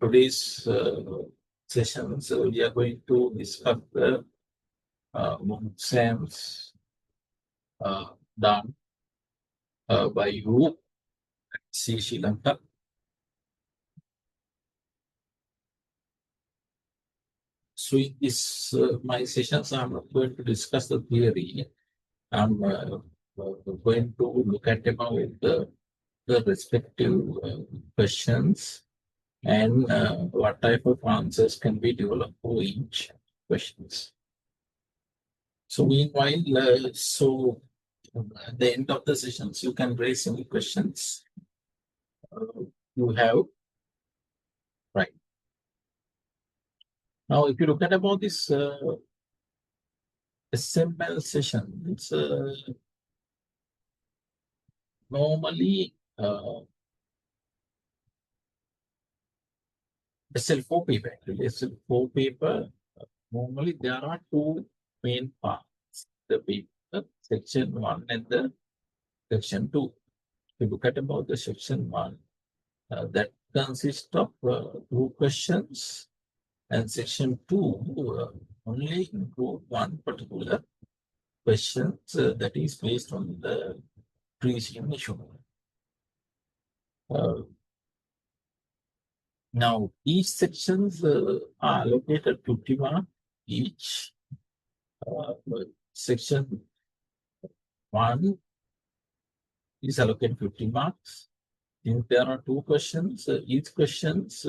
Today's session, so we are going to discuss the exams done by you, Sri Lanka. So in this my sessions, I'm not going to discuss the theory. I'm going to look at about the respective questions and what type of answers can be developed for each questions. So meanwhile, at the end of the sessions, you can raise any questions you have. Right. Now, if you look at about this SML session, it's normally SL4 paper. Actually, SL4 paper, normally there are two main parts. The paper, section 1 and the section 2. If you look at about the section 1, that consists of two questions, and section 2 only include one particular question that is based on the preceding issue. Now, each sections are allocated 50 marks each. Section 1 is allocated 50 marks. If there are two questions, each questions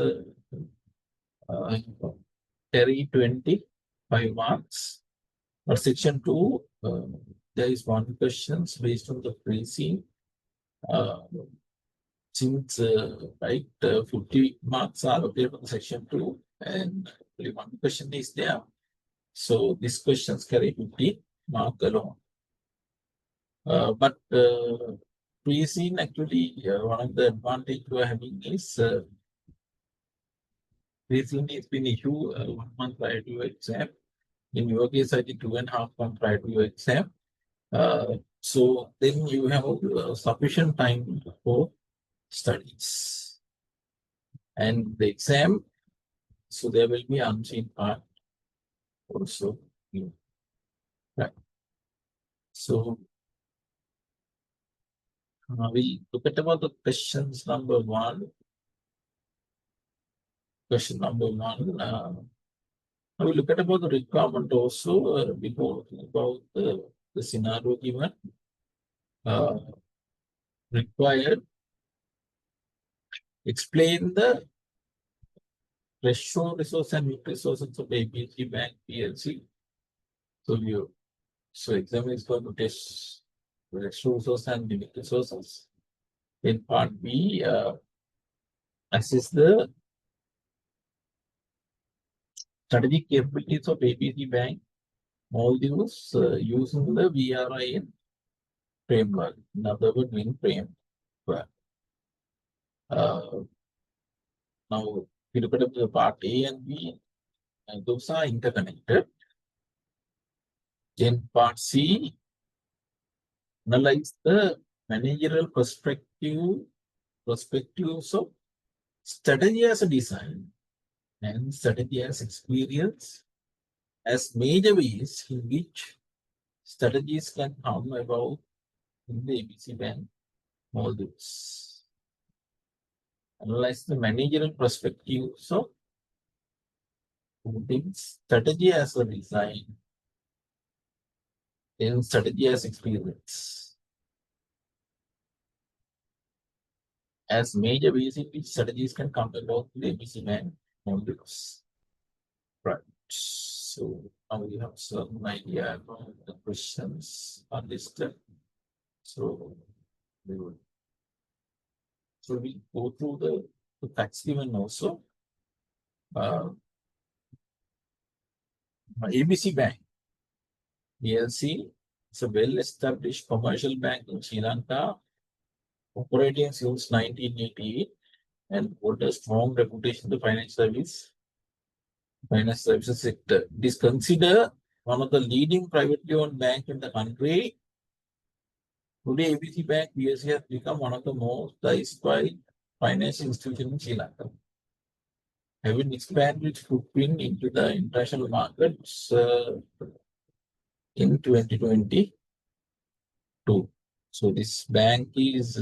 carry 25 marks. For section 2, there is one question based on the preceding. Since 50 marks are allocated on section 2 and only one question is there, so these questions carry 50 mark alone. But pre-scene actually one of the advantage we are having is pre-scene has been issued 1 month prior to your exam. In your case, I think 2.5 months prior to your exam. So then you have sufficient time for studies. And the exam, so there will be unseen part also. Right. So we look at about the questions number 1. Question number 1. We look at about the requirement also before about the scenario given. Required, explain the ratio resource and weak resources of ABC Bank PLC. So exam is going to test ratio resource and weak resources. In part B, assess the strategic capabilities of ABC Bank Maldives using the VRIN framework, in other words, WIN framework. Now, if you look at the part A and B, those are interconnected. Then part C, analyze the managerial perspectives of strategy as a design and strategy as experience as major ways in which strategies can come about in the ABC Bank Maldives. Analyze the managerial perspectives of strategy as a design and strategy as experience as major ways in which strategies can come about in the ABC Bank Maldives. Right. So now we have some idea about the questions on this step. So we will go through the facts given also. ABC Bank PLC is a well-established commercial bank in Sri Lanka, operating since 1988 and hold a strong reputation in the financial services sector. It is considered one of the leading privately owned banks in the country. Today, ABC Bank PLC has become one of the most diversified financial institutions in Sri Lanka. having expanded its footprint into the international markets in 2022. So this bank is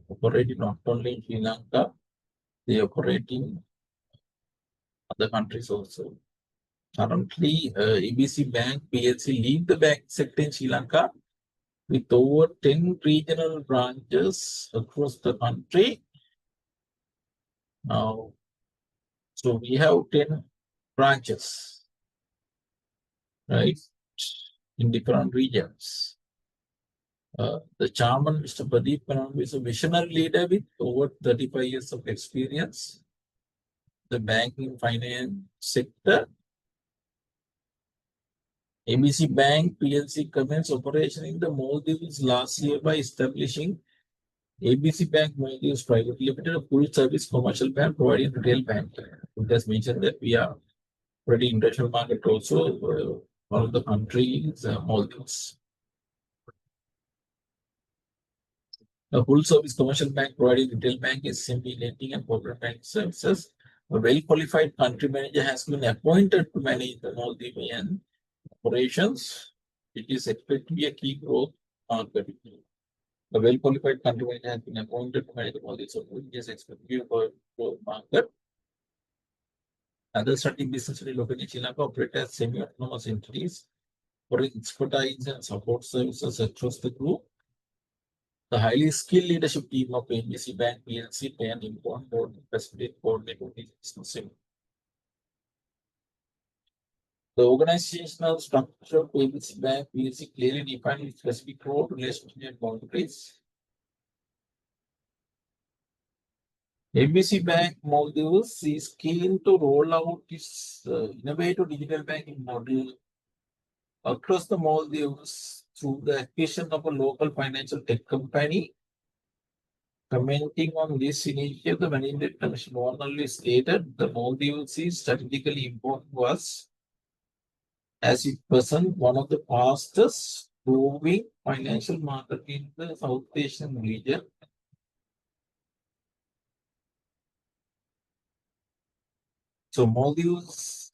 operating not only in Sri Lanka, they operate in other countries also. Currently, ABC Bank PLC lead the bank sector in Sri Lanka with over 10 regional branches across the country. Now, so we have 10 branches, right, in different regions. The chairman, Mr. Pradeep Kanambi, is a visionary leader with over 35 years of experience. The banking finance sector. ABC Bank PLC commenced operation in the Maldives last year by establishing ABC Bank Maldives Private Limited, a full service commercial bank providing retail banking. It has mentioned that we are already international market also. One of the countries, Maldives. A full service commercial bank providing retail banking, SME lending, and corporate bank services. A well qualified country manager has been appointed to manage the Maldivian operations. It is expected to be a key growth market. A well qualified country manager has been appointed to manage the Maldives operations. It is expected to be a growth market. Other starting businesses located in Sri Lanka operate as semi-autonomous entities for expertise and support services across the group. The highly skilled leadership team of ABC Bank PLC play an important role in facilitating coordinating business. The organizational structure of ABC Bank PLC clearly defined its specific role, relationship, and boundaries. ABC Bank Maldives is keen to roll out its innovative digital banking model across the Maldives through the acquisition of a local financial tech company. Commenting on this initiative, the Managing Director only stated the Maldives is strategically important to us as it presents one of the fastest growing financial market in the South Asian region. So Maldives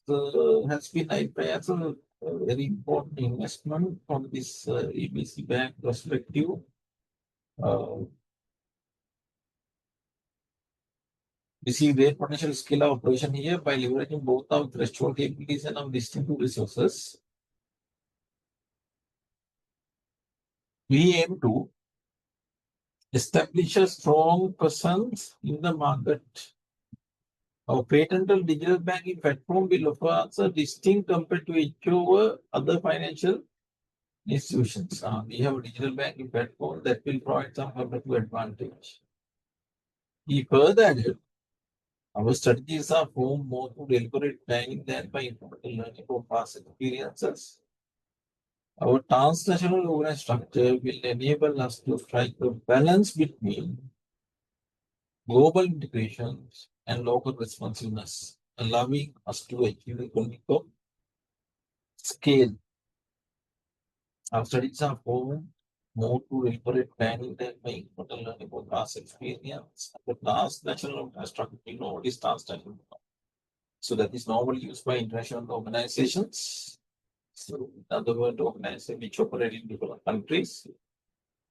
has been identified as a very important investment from this ABC Bank perspective. We see great potential scale of operation here by leveraging both our threshold capabilities and our distinctive resources. We aim to establish a strong presence in the market. Our patented digital banking platform will offer us a distinct compared to each over other financial institutions. We have a digital banking platform that will provide some competitive advantage. He further added, our strategies are formed more through deliberate planning than by incremental learning from past experiences. Our transnational organized structure will enable us to strike a balance between global integrations and local responsiveness, allowing us to achieve economic scale. Our studies are formed more to deliberate planning than by incremental learning from past experience. The transnational structure, what is transnational? So that is normally used by international organizations. So in other words, organizations which operate in different countries.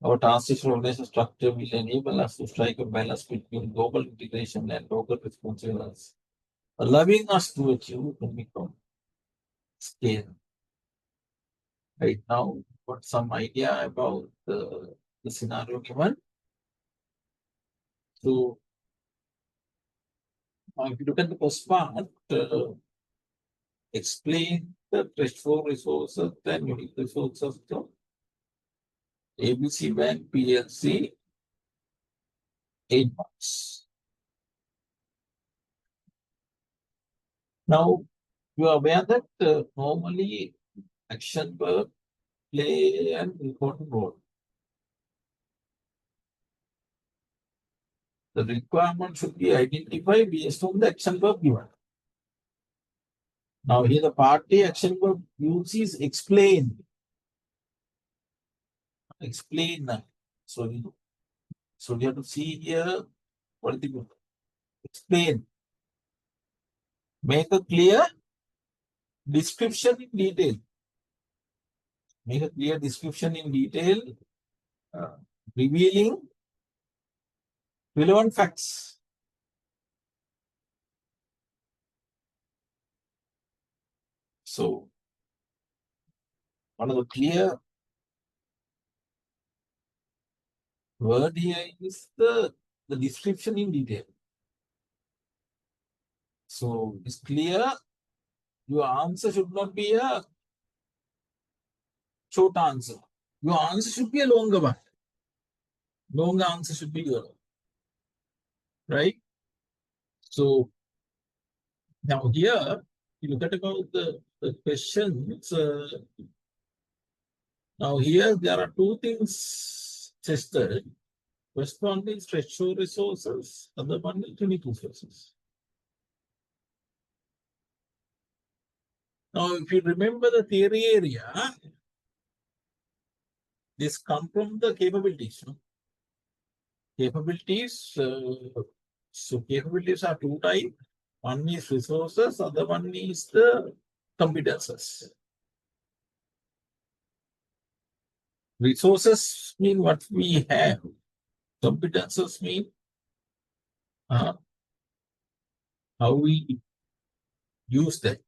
Our transitional organization structure will enable us to strike a balance between global integration and local responsiveness, allowing us to achieve economic scale. Right now, got some idea about the scenario given. So, if you look at the first part, explain the threshold resources and unique resources of ABC Bank PLC 8 months. Now, you are aware that normally action verb play an important role. The requirement should be identified based on the action verb given. Now, here the party action verb used is explain. Explain. So we have to see here what is the explain. Make a clear description in detail. Make a clear description in detail, revealing relevant facts. So, one of the clear word here is the description in detail. So, it's clear. Your answer should not be a short answer. Your answer should be a longer one. Longer answer should be your, right? So, now here, you look at about the questions. Now here, there are two things tested. First one is threshold resources, other one is unique resources. Now, if you remember the theory area, this comes from the capabilities. No? Capabilities, so capabilities are two types. One is resources, other one is the competences. Resources mean what we have. Competences mean how we use that.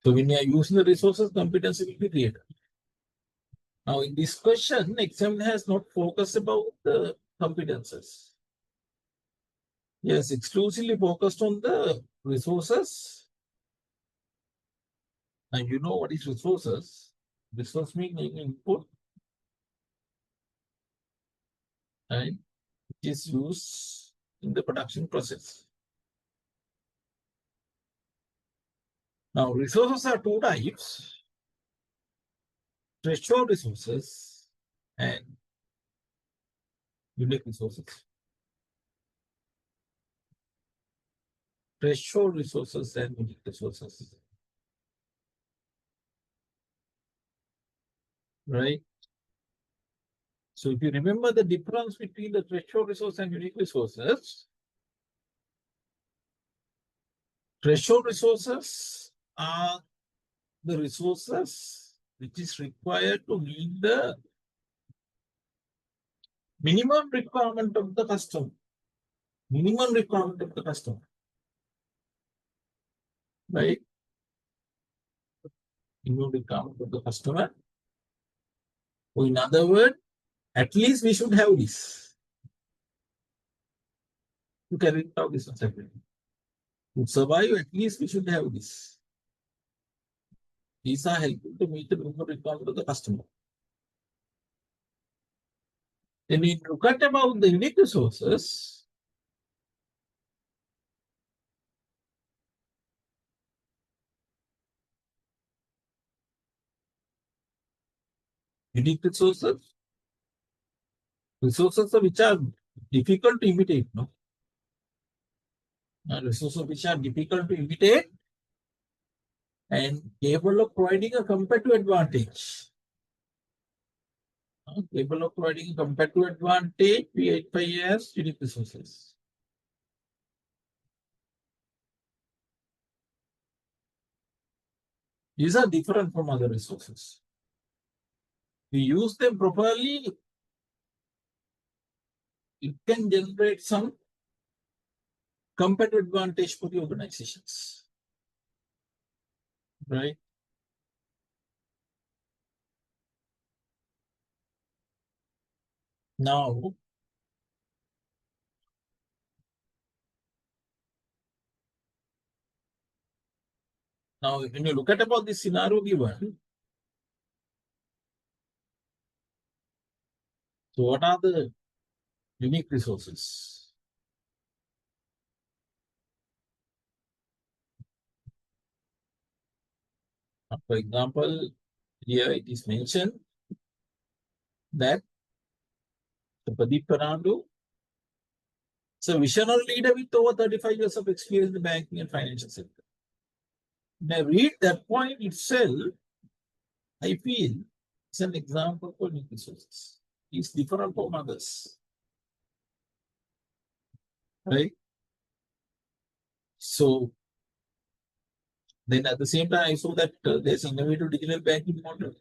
So when you are using the resources, competence will be created. Now in this question, examiner has not focused about the competences. Yes, exclusively focused on the resources. And you know what is resources? Resource means input, and it is used in the production process. Now resources are two types. Threshold resources and unique resources. Threshold resources and unique resources. Right? So if you remember the difference between the threshold resource and unique resources are the resources which is required to meet the minimum requirement of the customer. Minimum requirement of the customer. Right? Minimum requirement of the customer. Or in other words, at least we should have this. To carry out this activity. To survive, at least we should have this. These are helpful to meet the minimum requirement of the customer. Then we look at about the unique resources. Unique resources which are difficult to imitate, no? Resources which are difficult to imitate and capable of providing a competitive advantage. Capable of providing a competitive advantage, we identify as unique resources. These are different from other resources. We use them properly, it can generate some competitive advantage for the organizations. Right? Now, when you look at about this scenario given, so what are the unique resources? For example, here it is mentioned that the Pradeep Fernando is a visionary leader with over 35 years of experience in the banking and financial sector. When I read that point itself, I feel it's an example for unique resources. It's different from others. Right? So then at the same time, I saw that there's innovative digital banking model.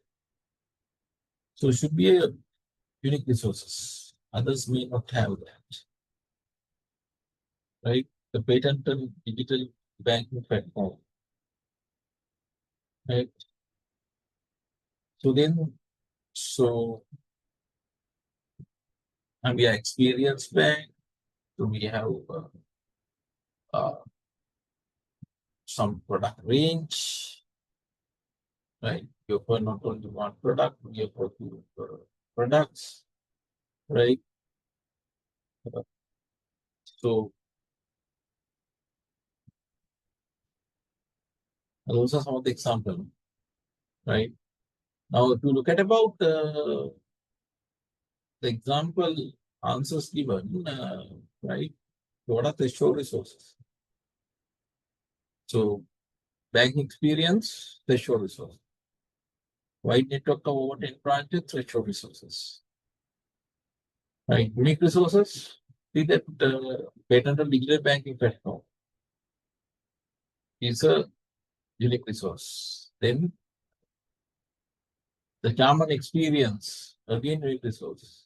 So it should be a unique resources. Others may not have that, right? The patented digital banking platform, right? So then, so and we are experienced bank. So we have uh, some product range, right? We offer not only one product, we offer two products, right? So those are some of the examples, right? Now, if you look at about the example answers given, right? What are the show resources? So banking experience, threshold resource. Wide network of over 10 branches, threshold resources. Right. Unique resources. See that patented digital banking platform is a unique resource. Then the German experience, again unique resource.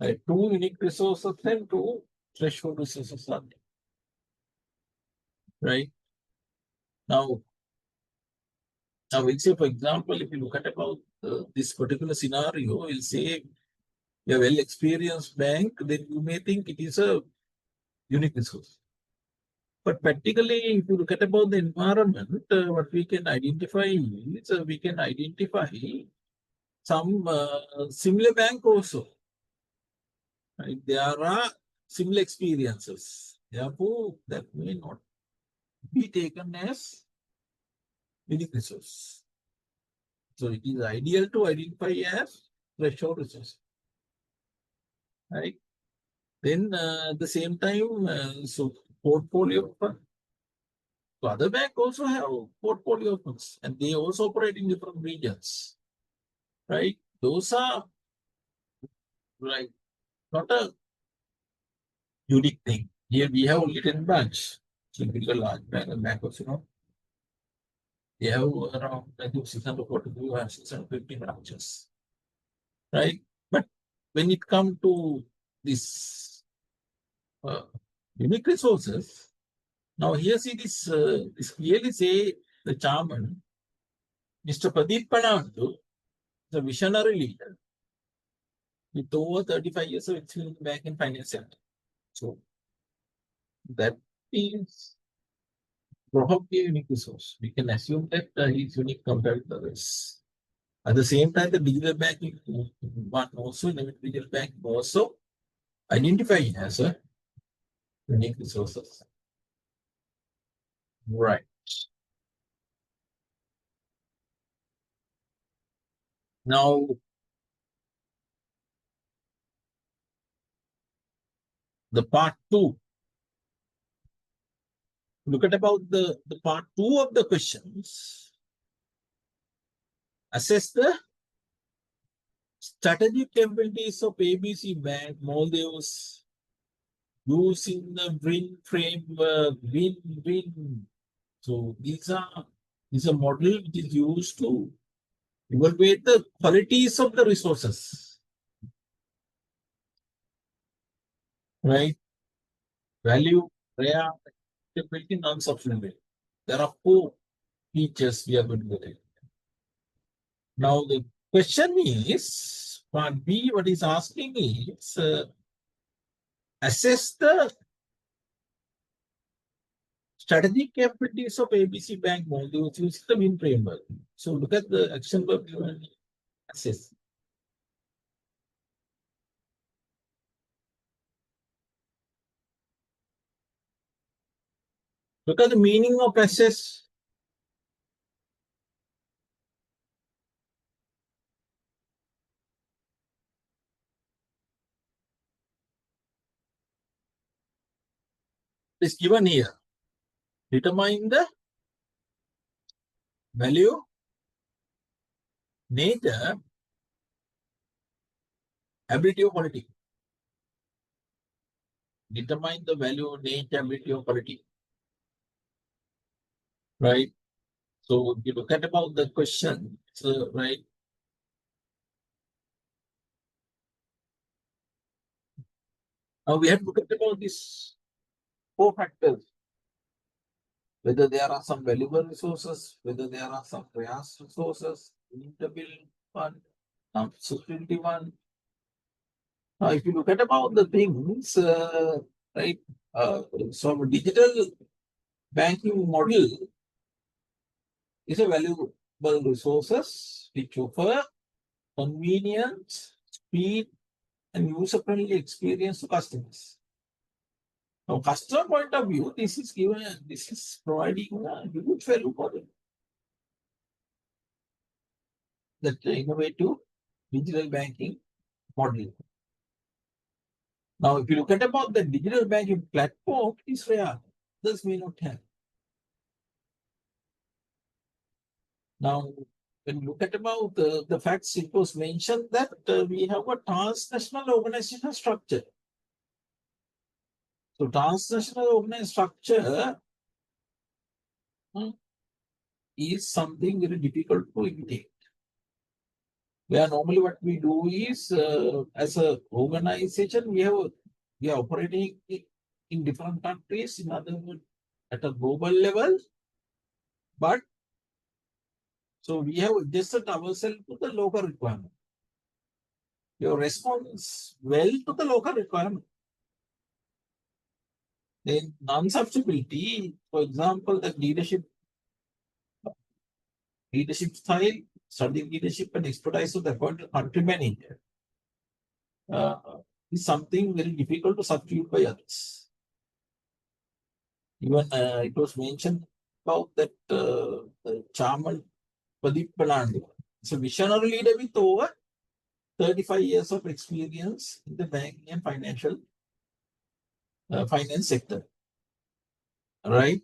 Right. Two unique resources and two threshold resources are there. Right. Now we'll say, for example, if you look at about this particular scenario, we'll say a well-experienced bank, then you may think it is a unique resource. But practically, if you look at about the environment, what we can identify is we can identify some similar bank also. Right? There are similar experiences. Therefore, that may not be taken as unique resource. So it is ideal to identify as threshold resource. Right? Then at the same time, so portfolio fund. So other bank also have portfolio funds and they also operate in different regions. Right? Those are like not a unique thing. Here we have only 10 branch. Typical large bank and bank also, they have around I think 642 and 650 branches. Right? But when it comes to this uh, unique resources, now here see this clearly say the chairman, Mr. Pradeep Panandu, the visionary leader with over 35 years of experience back in finance sector. So that is probably a unique resource. We can assume that he's unique compared to others. At the same time, the digital banking one also, in the digital bank also identify as a unique resources. Right. Now, the part two. Look at about the part two of the questions. Assess the strategic capabilities of ABC Bank, Maldives, using the WIN framework, WIN. So these are model which is used to evaluate the qualities of the resources, right? Value, rare, capability, non-substantive. There are four features we are going to get. Now the question is, part B, what is asking is, assess the strategic capabilities of ABC Bank Maldives using the WIN framework. So look at the action verb given, assess. Look at the meaning of assess. Is given here. Determine the value, nature, ability or quality. determine the value, nature, ability, or quality. Right. So if you look at about the question, so, right. Now we have to look at about these four factors, whether there are some valuable resources, whether there are some scarce resources, immutable one, some security one. Now, if you look at about the things, right, so digital banking model is a valuable resources which offer convenience, speed, and user-friendly experience to customers. From customer point of view, this is providing a huge value for them. That innovative digital banking model. Now, if you look at about the digital banking platform, is rare. This may not have. Now, when you look at about the facts, it was mentioned that we have a transnational organizational structure. So, transnational organizational structure is something very difficult to imitate. Where normally what we do is, as a organization, we are operating in different countries, in other words, at a global level, but so we have adjusted ourselves to the local requirement. Your response well to the local requirement. Then non-subsidiarity, for example, the leadership style, strategic leadership and expertise of the appointed country manager uh, is something very difficult to substitute by others. Even it was mentioned about that the chairman Pradeep Palandu is a visionary leader with over 35 years of experience in the banking and finance sector. Right.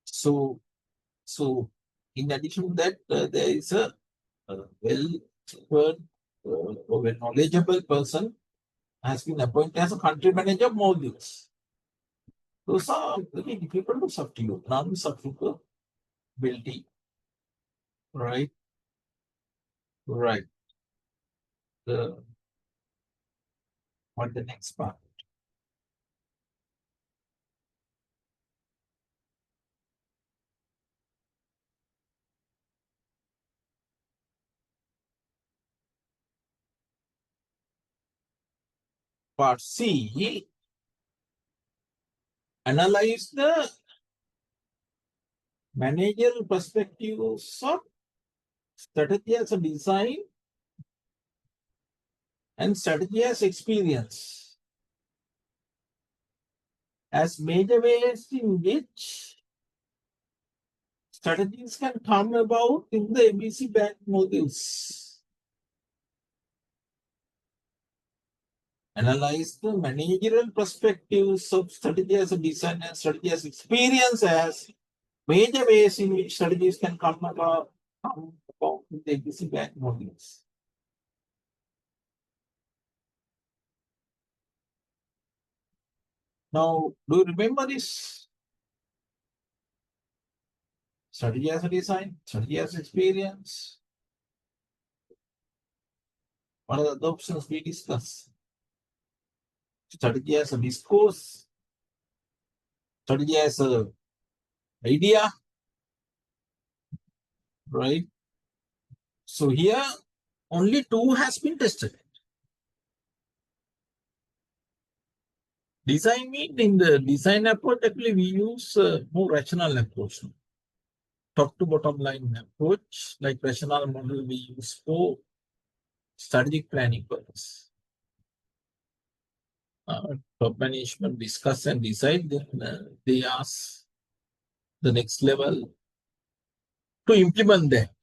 So, in addition to that, there is a well knowledgeable person has been appointed as a country manager of Maldives. Those are very difficult to substitute, non-substitutability. Right. Right. What the next part? Part C, analyze the managerial perspectives of strategy as a design and strategy as experience as major ways in which strategies can come about in the ABC Bank modules. Analyze the managerial perspectives of strategy as a design and strategy as experience as major ways in which strategies can come about in the ABC Bank modules. Now, do you remember this? Strategy as a design, strategy as experience. What are the options we discuss? Strategy as a discourse, strategy as a idea, right? So here only two has been tested. Design mean in the design approach, actually we use more rational approach. Top to bottom line approach, like rational model we use for strategic planning purpose. Top management discuss and decide, then they ask the next level to implement that.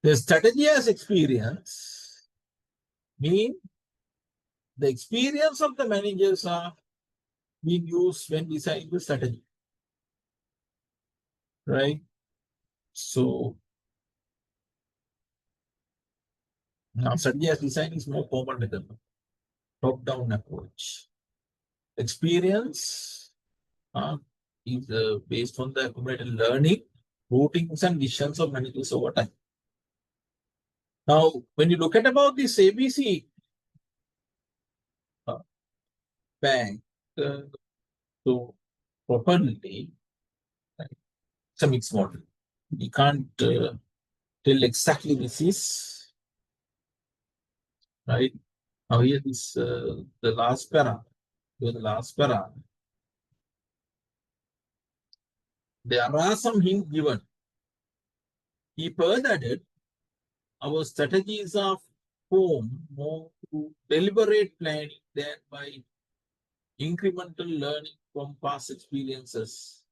The strategy as experience mean the experience of the managers are being used when designing the strategy. Right? So now strategy as design is more common with the top-down approach. Experience is based on the accumulated learning, routines, and decisions of managers over time. Now, when you look at about this ABC bank, so properly, right, it's a mixed model. We can't tell exactly this is right. Now here this the last para, the last para. There are some hints given. He further added, our strategies are formed more through deliberate planning than by incremental learning from past experiences.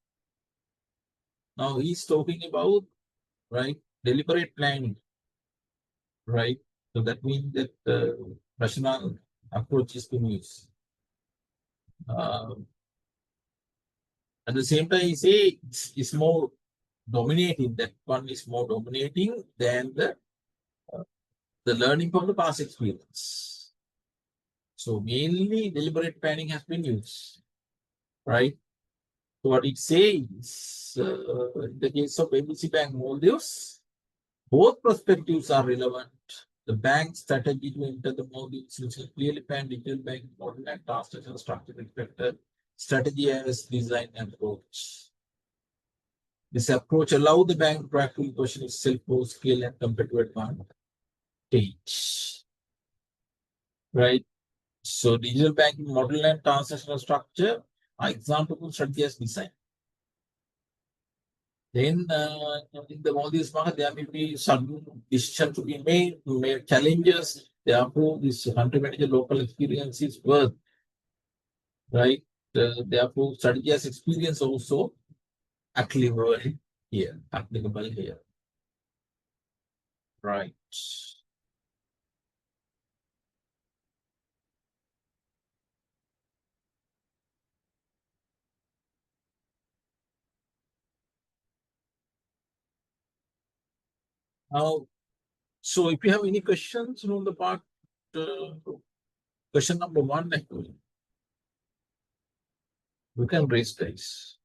Now he's talking about right deliberate planning, right? So that means that rational approach is being used. At the same time, he say it's more dominating. That one is more dominating than the learning from the past experience. So mainly deliberate planning has been used, right? So what it says in the case of ABC Bank Maldives, both perspectives are relevant. The bank's strategy to enter the Maldives using clearly planned digital banking model and transaction structure reflected strategy as design and approach. This approach allows the bank to proactively position itself for scale and competitive advantage. Right? So digital banking model and transactional structure are examples of strategy as design. Then in the Maldives market, there may be some decisions to be made challenges. Therefore, this country manager local experience is worth, right? Therefore, strategy as experience also applicable here, right? Now, so if you have any questions on the part, uh, question number one, actually, you can raise this.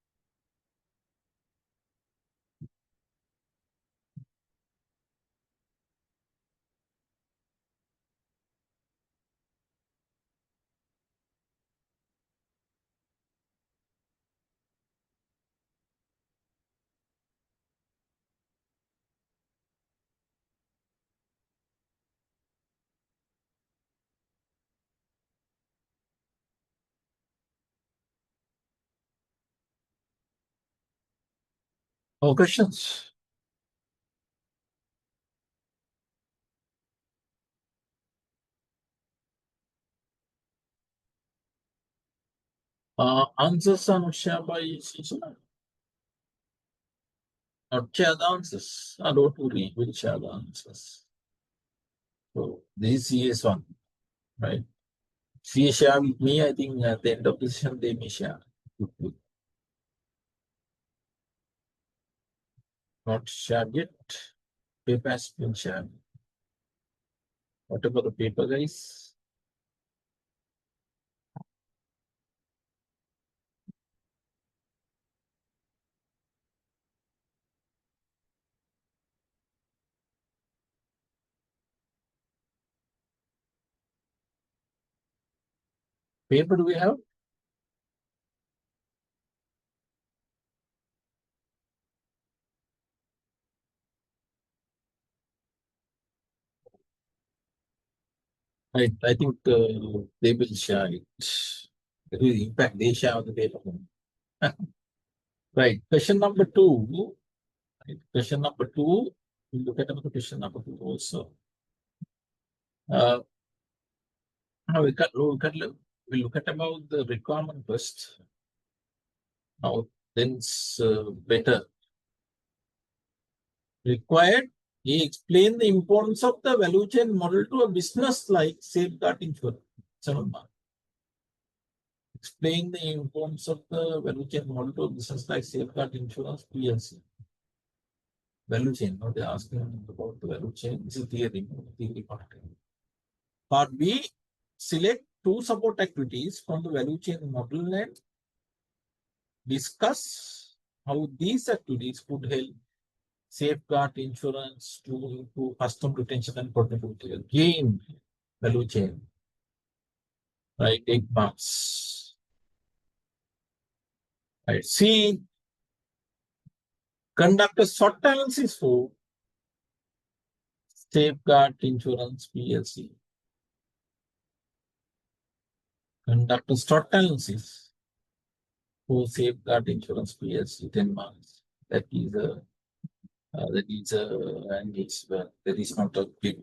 Oh, questions? Answers are not shared by each other. Not share the answers. I don't worry, we'll share the answers. So this is CS1, right? If you share with me, I think at the end of the session, they may share. Not shared yet. Paper has been shared. What about the paper, guys? Paper do we have? I think they will share it. In fact, they share the paper. Right. Question number two. Right. Question number two. We look at the question number two also. Now we look at about the requirement first. Now then it's better. Required. He explained the importance of the value chain model to a business like safeguard insurance. 7 mark. Explain the importance of the value chain model to a business like safeguard insurance PLC. Value chain. Now they're asking about the value chain. This is theory part. Part B, select two support activities from the value chain model and discuss how these activities could help safeguard insurance to improve customer retention and profitability. Again, value chain, right? 8 months. Right. C, conduct a SWOT analysis for safeguard insurance PLC. Conduct a SWOT analysis for safeguard insurance PLC 10 months. That is not a big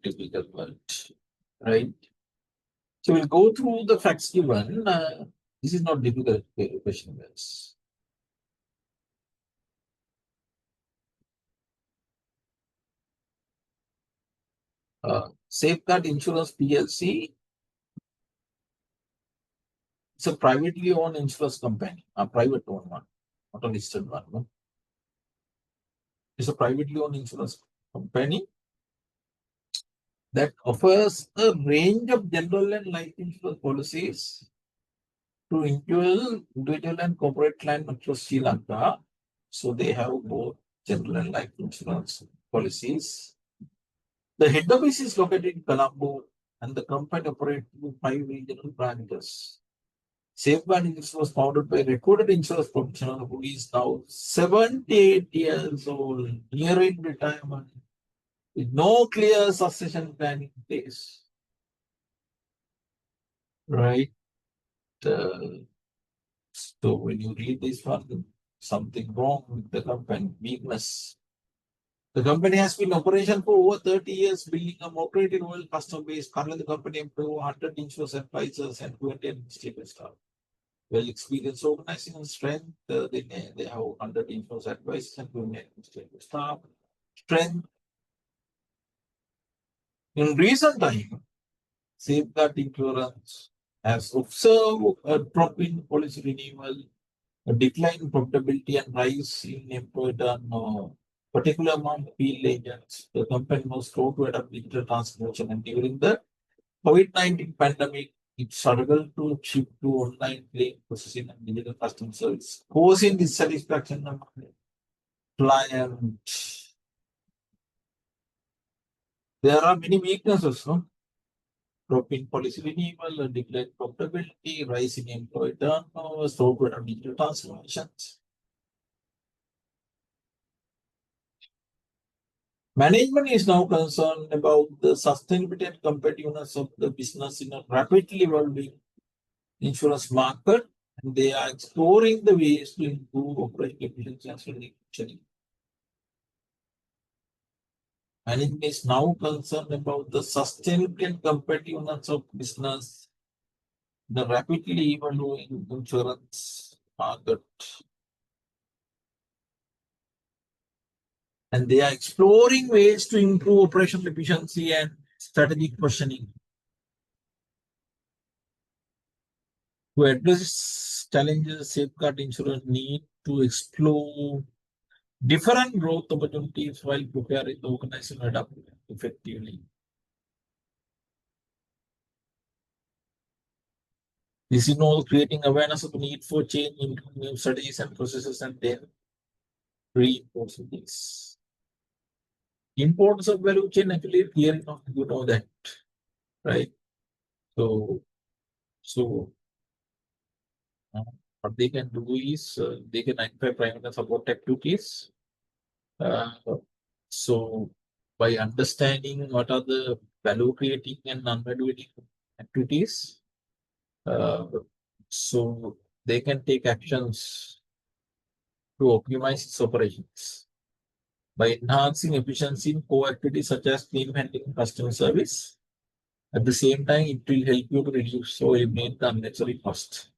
difficult word, right? So we'll go through the facts given. This is not difficult question, guys. Safeguard Insurance PLC. It's a privately owned insurance company, a private owned one, not a listed one. No? It's a privately owned insurance company that offers a range of general and life insurance policies to individual and corporate clients across Sri Lanka. So they have both general and life insurance policies. The head office is located in Colombo and the company operates through 5 regional branches. Safeguard Insurance was founded by a recorded insurance professional who is now 78 years old, nearing retirement, with no clear succession plan in place. Right? So when you read this one, something wrong with the company, weakness. The company has been in operation for over 30 years, building a motivated loyal customer base. Currently, the company employs 100 insurance advisors and 20 administrative staff. Well experienced organizing strength, they have 100 insurance advisors and 20 administrative staff. Strength. In recent time, Safeguard Insurance has observed a drop in policy renewal, a decline in profitability, and rise in employed on particular amount of field agents. The company was slow to adapt digital transformation, and during the COVID-19 pandemic, it struggled to shift to online claim processing and digital customer service, causing dissatisfaction among clients. There are many weaknesses, no? Drop in policy renewal, decline profitability, rise in employee turnover, slow to adapt digital transformations. Management is now concerned about the sustainability and competitiveness of the business in a rapidly evolving insurance market, and they are exploring the ways to improve operational efficiency and strategic. Management is now concerned about the sustainability and competitiveness of business in the rapidly evolving insurance market. And they are exploring ways to improve operational efficiency and strategic positioning. To address challenges, Safeguard Insurance need to explore different growth opportunities while preparing the organization to adapt effectively. This involves creating awareness of the need for change in new strategies and processes and then reinforcing this. Importance of value chain, actually, here you know that, right? So what they can do is they can identify primary support activities. So by understanding what are the value creating and non-value creating activities, so they can take actions to optimize its operations by enhancing efficiency in core activities such as claim handling and customer service. At the same time, it will help you to reduce or eliminate the unnecessary cost.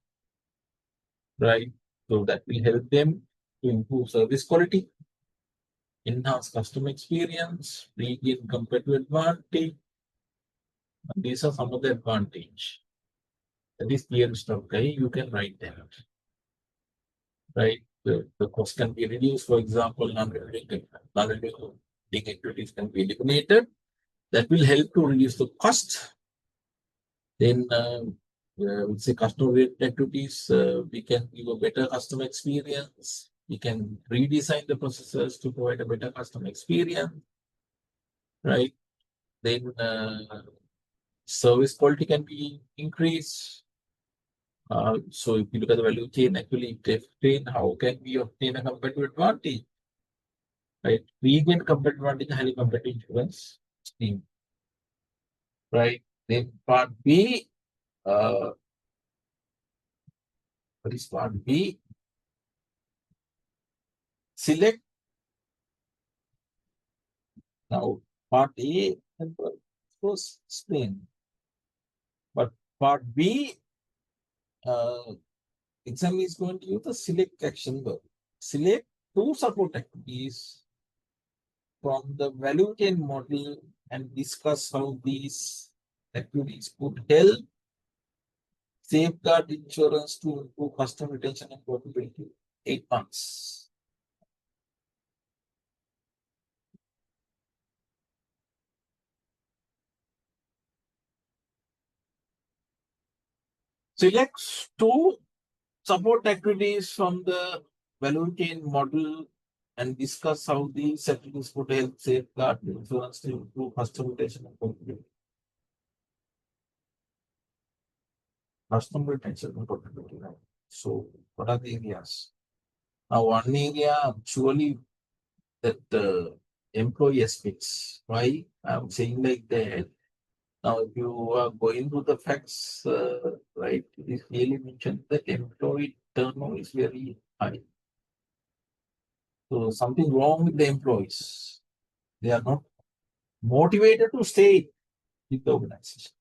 Right? So that will help them to improve service quality, enhance customer experience, regain competitive advantage. And these are some of the advantage. That is clear stuff, okay? You can write them. Right? The cost can be reduced. For example, non-revenue activities can be eliminated. That will help to reduce the cost Then we say customer-related activities. We can give a better customer experience. We can redesign the processes to provide a better customer experience, right? Then service quality can be increased. So if you look at the value chain, actually explain how can we obtain a competitive advantage, right? We get competitive advantage, highly competitive insurance scheme, right? Then part B, what is part B? Select now part A and first explain, but part B, exam is going to use the select action verb. Select two support activities from the value chain model and discuss how these activities could help safeguard insurance to improve customer retention and profitability. 8 months. Select two support activities from the value chain model and discuss how these activities could help safeguard insurance to improve customer retention and profitability. Customer retention and profitability. Right? So, what are the areas? Now, one area actually that employee aspects. Why I'm saying like that? Now, if you are going through the facts, right, it is clearly mentioned that employee turnover is very high. So something wrong with the employees. They are not motivated to stay with the organization.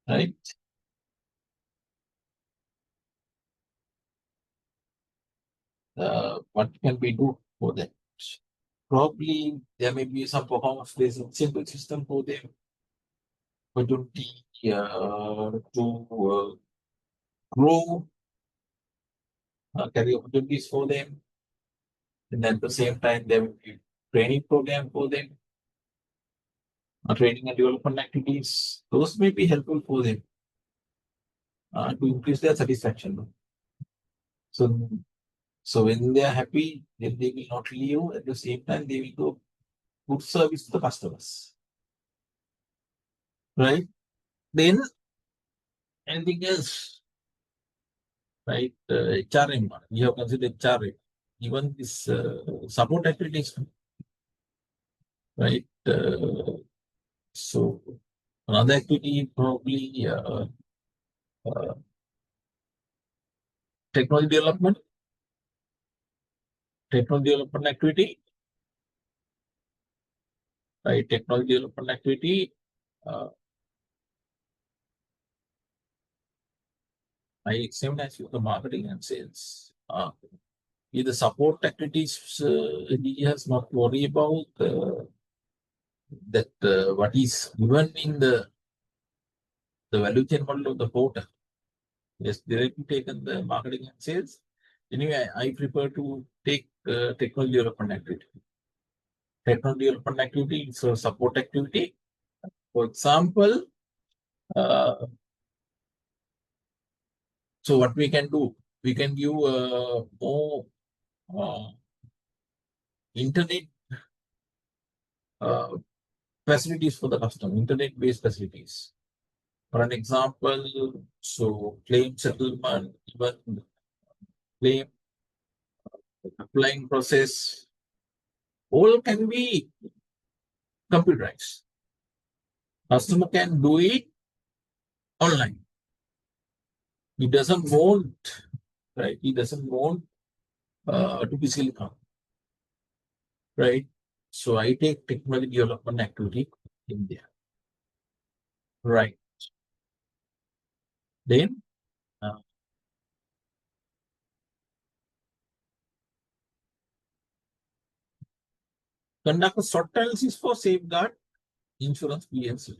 Right? What can we do for that? Probably there may be some performance-based incentive system for them, opportunity to grow, career opportunities for them. And at the same time, there will be training program for them, training and development activities. Those may be helpful for them to increase their satisfaction. So, so when they are happy, then they will not leave. At the same time, they will do good service to the customers. Right? Then anything else, right? HRM, we have considered HRM. Even this support activities, right? So another activity probably uh, technology development, activity, right? Technology development activity. Uh, I examine as you the marketing and sales. In the support activities, he has not worry about that what is given in the value chain model of the portal. Yes, directly taken the marketing and sales. Anyway, I prefer to take technology development activity. Technology development activity is a support activity. For example, uh, so what we can do, we can give more uh, internet uh, facilities for the customer, internet-based facilities. For an example, so claim settlement, even claim applying process, all can be computerized. Customer can do it online. He doesn't want, right? He doesn't want to physically come, right? So I take technology development activity in there, right? Then uh, conduct a SWOT analysis for safeguard insurance PLC.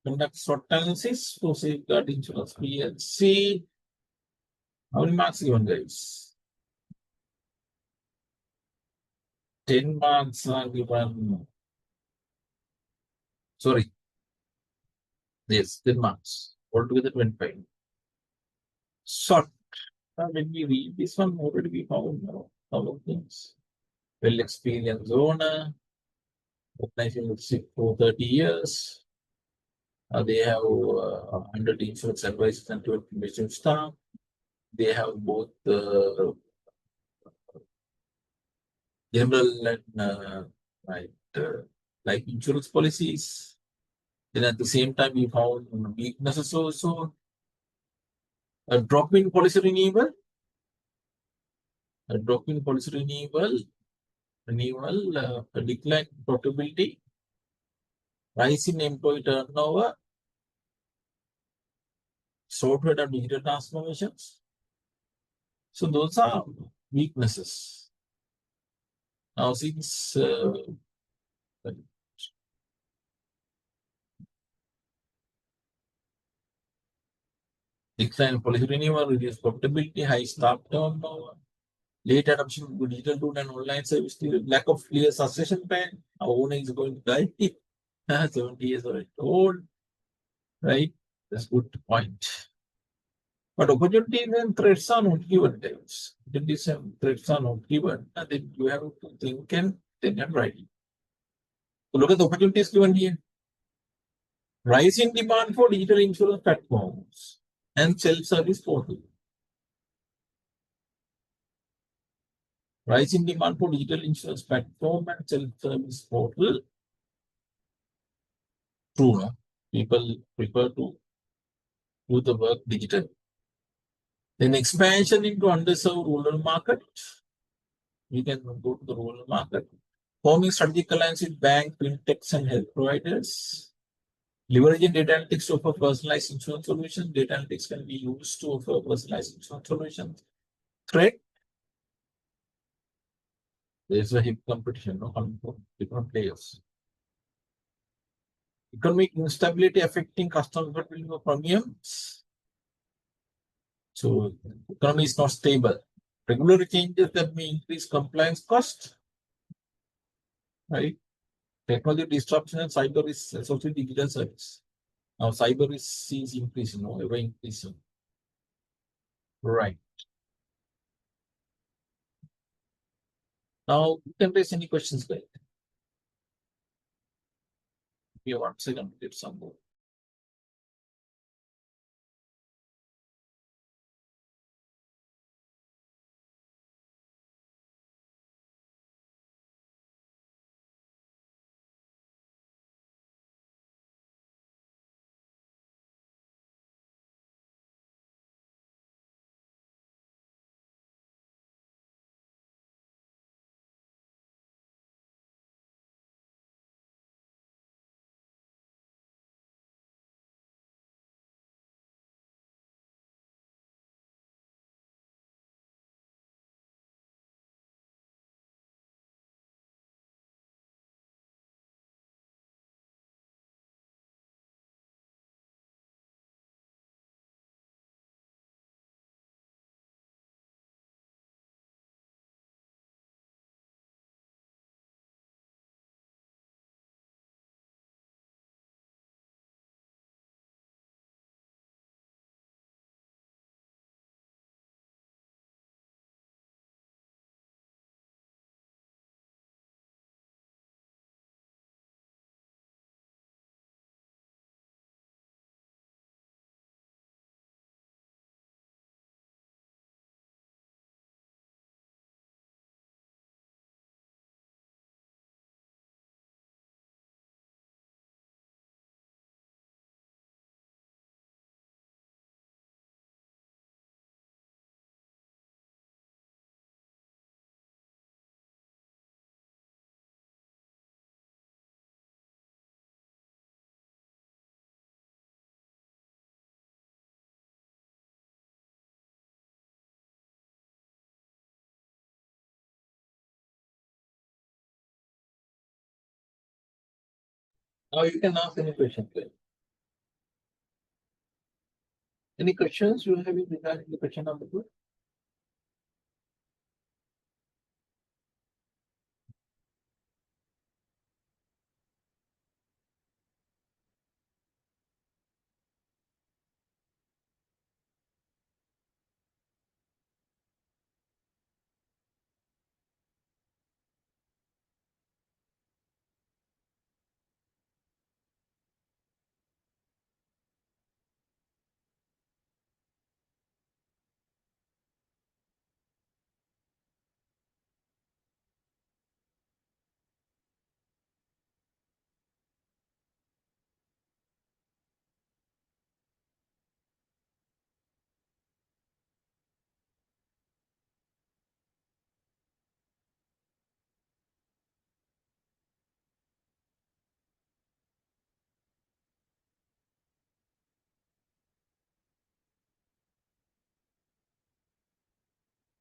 Conduct SWOT analysis for safeguard insurance PLC. How many marks given, guys? 10 marks are given. Sorry, yes, 10 marks. Altogether 25. Short. When we read this one, already we found a lot of things. Well experienced owner, organization for 30 years. They have 100 insurance advisors and 12 commission staff. They have both general and right, life insurance policies. Then at the same time, we found weaknesses also. A drop in policy renewal, a drop in policy renewal, a decline in profitability, rise in employee turnover, software and digital transformations. So those are weaknesses. Now, since decline in policy renewal, reduced profitability, high staff turnover, late adoption of digital tool and online service, lack of clear succession plan, our owner is going to die 70 years old, right? That's a good point. But opportunities and threats are not given times. Opportunities and threats are not given. And then you have to think and then and write. So look at the opportunities given here. Rising demand for digital insurance platforms and self-service portal. Rising demand for digital insurance platform and self-service portal. True, no? People prefer to do the work digital. Then expansion into underserved rural market. We can go to the rural market. Forming strategic alliance with bank, fintechs, and health providers. Leveraging data analytics to offer personalized insurance solutions. Data analytics can be used to offer personalized insurance solutions. Threat. There's a hip competition, no, coming from different players. Economic instability affecting customer premiums. So economy is not stable. Regulatory changes that may increase compliance cost. Right? Technology disruption and cyber is associated with digital service. Now cyber is increasing, ever increasing. Right. Now you can raise any questions, guys. Give me 1 second to get some more. Now you can ask any question, guys. Any questions you have regarding the question number 2?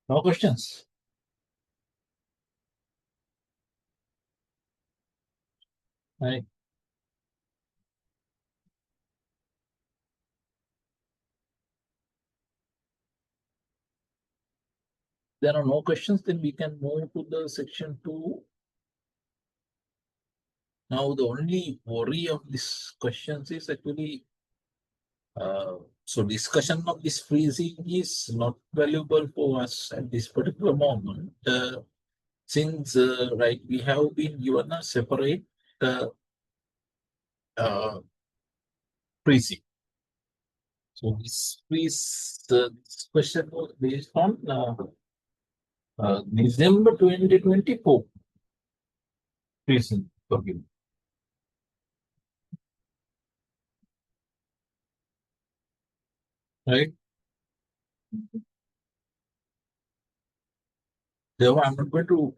No questions? Right. There are no questions, then we can move to the section 2. Now, the only worry of this questions is actually, so discussion of this freezing is not valuable for us at this particular moment, since, right, we have been given a separate uh, freezing. So this question was based on December 2024 freezing. Okay. Right. Therefore, I'm not going to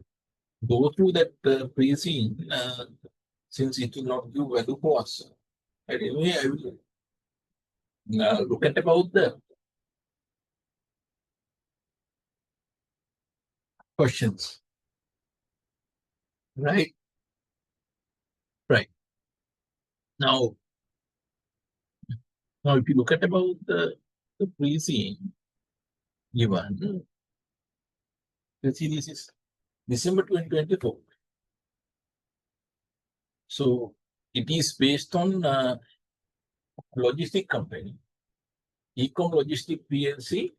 go through that freezing since it will not give value for us. But anyway, I will look at about the questions. Right. Right. Now, if you look at about the freezing given, you see this is December 2024. So it is based on logistic company, Ecom Logistics PLC,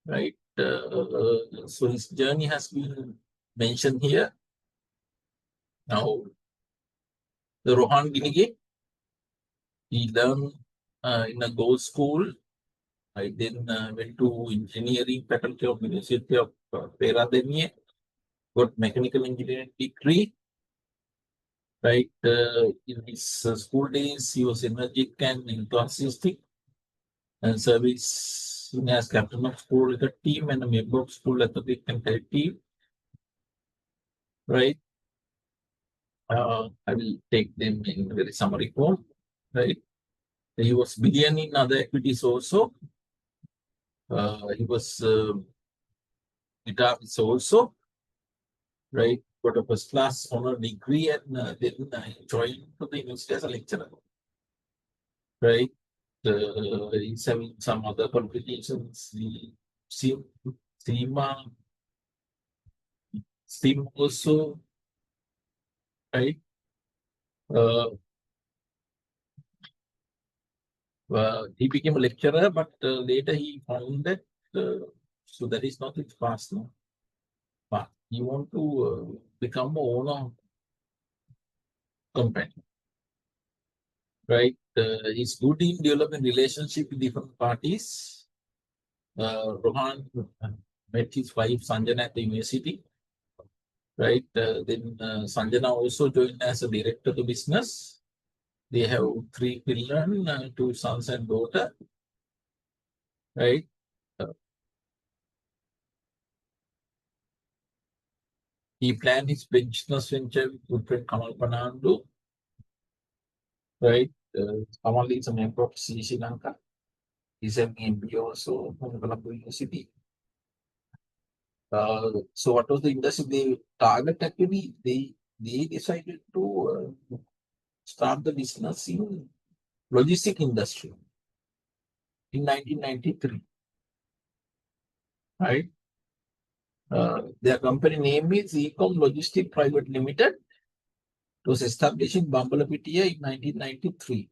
right? So his journey has been mentioned here. Now, the Rohan Ginige, he learned in a Go school. I then went to engineering faculty of University of Peradeniya, got mechanical engineering degree. Right, in his school days, he was energetic and enthusiastic, and servicing as captain of school at a team and a member of school athletic and head team. Right, I will take them in very summary form. Right, he was brilliant in other activities also. He was guitarist also. Right, got a first class honor degree and then joined to the university as a lecturer. Right, he's having some other qualifications. The SEMA, STEAM also, right? Uh, he became a lecturer, but later he found that so that is not his past now. But he want to become a owner company, right? He's good in developing relationship with different parties. Rohan met his wife Sanjana at the university, right? Then Sanjana also joined as a director to business. They have 3 children, 2 sons and daughter, right? Uh, he planned his business venture with good friend Kamal Panandu, right? Kamal is a member of Sri Lanka. He's an MBA also from Colombo University. So what was the industry they target actually? They decided to start the business in logistic industry in 1993, right? Their company name is Ecom Logistics Private Limited. It was established in Bambalapitiya in 1993.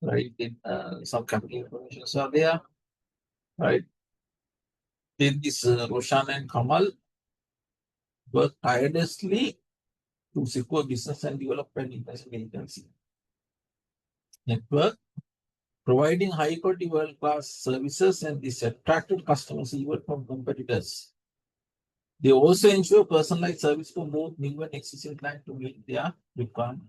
Right, then some company information are there. Right, then this Roshan and Kamal worked tirelessly to secure business and development investment agency network, providing high quality world class services, and this attracted customers even from competitors. They also ensure personalized service for both new and existing clients to meet their requirement.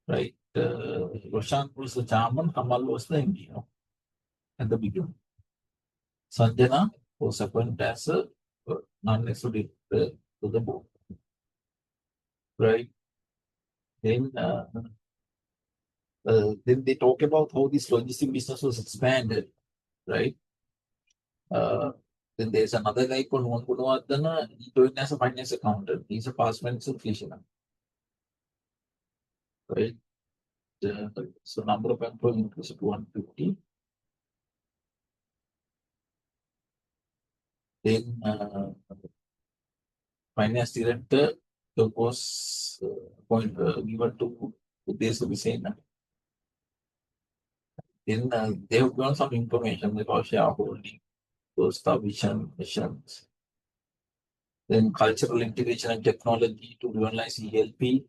Right, Roshan was the chairman, Kamal was the MD at the beginning. Sanjana was appointed as a non-executive to the board. Right, then they talk about how this logistic business was expanded. right? Then there's another guy called Juan Gunawardana, doing as a finance accountant. He's a past manager fisherman, right? So number of employees increased to 150. Then finance director was given to this Visena. Then they have given some information about shareholding, those vision, missions. Then cultural integration and technology to realize ELP.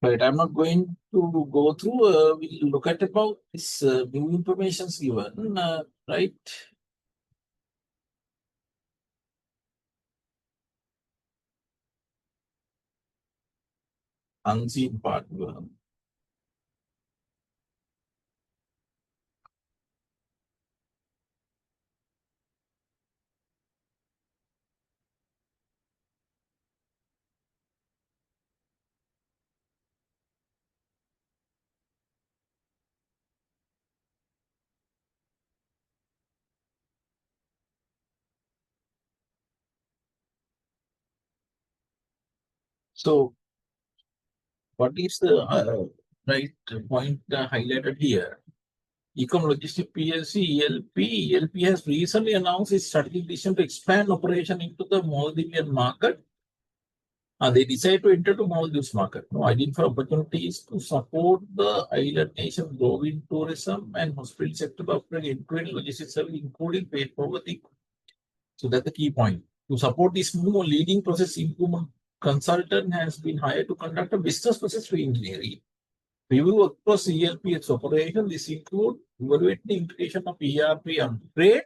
Right, I'm not going to go through. We'll look at about this new information given, right? Unseen part. So, what is the right point highlighted here? Ecom Logistics PLC ELP has recently announced its strategic decision to expand operation into the Maldivian market. They decided to enter the Maldives market, identify opportunities to support the island nation growing tourism and hospitality sector by offering end-to-end logistics service, including freight forwarding. So that's the key point. To support this move, leading process improvement consultant has been hired to conduct a business process re-engineering. Review across ERP's operation. This include evaluating the integration of ERP upgrade,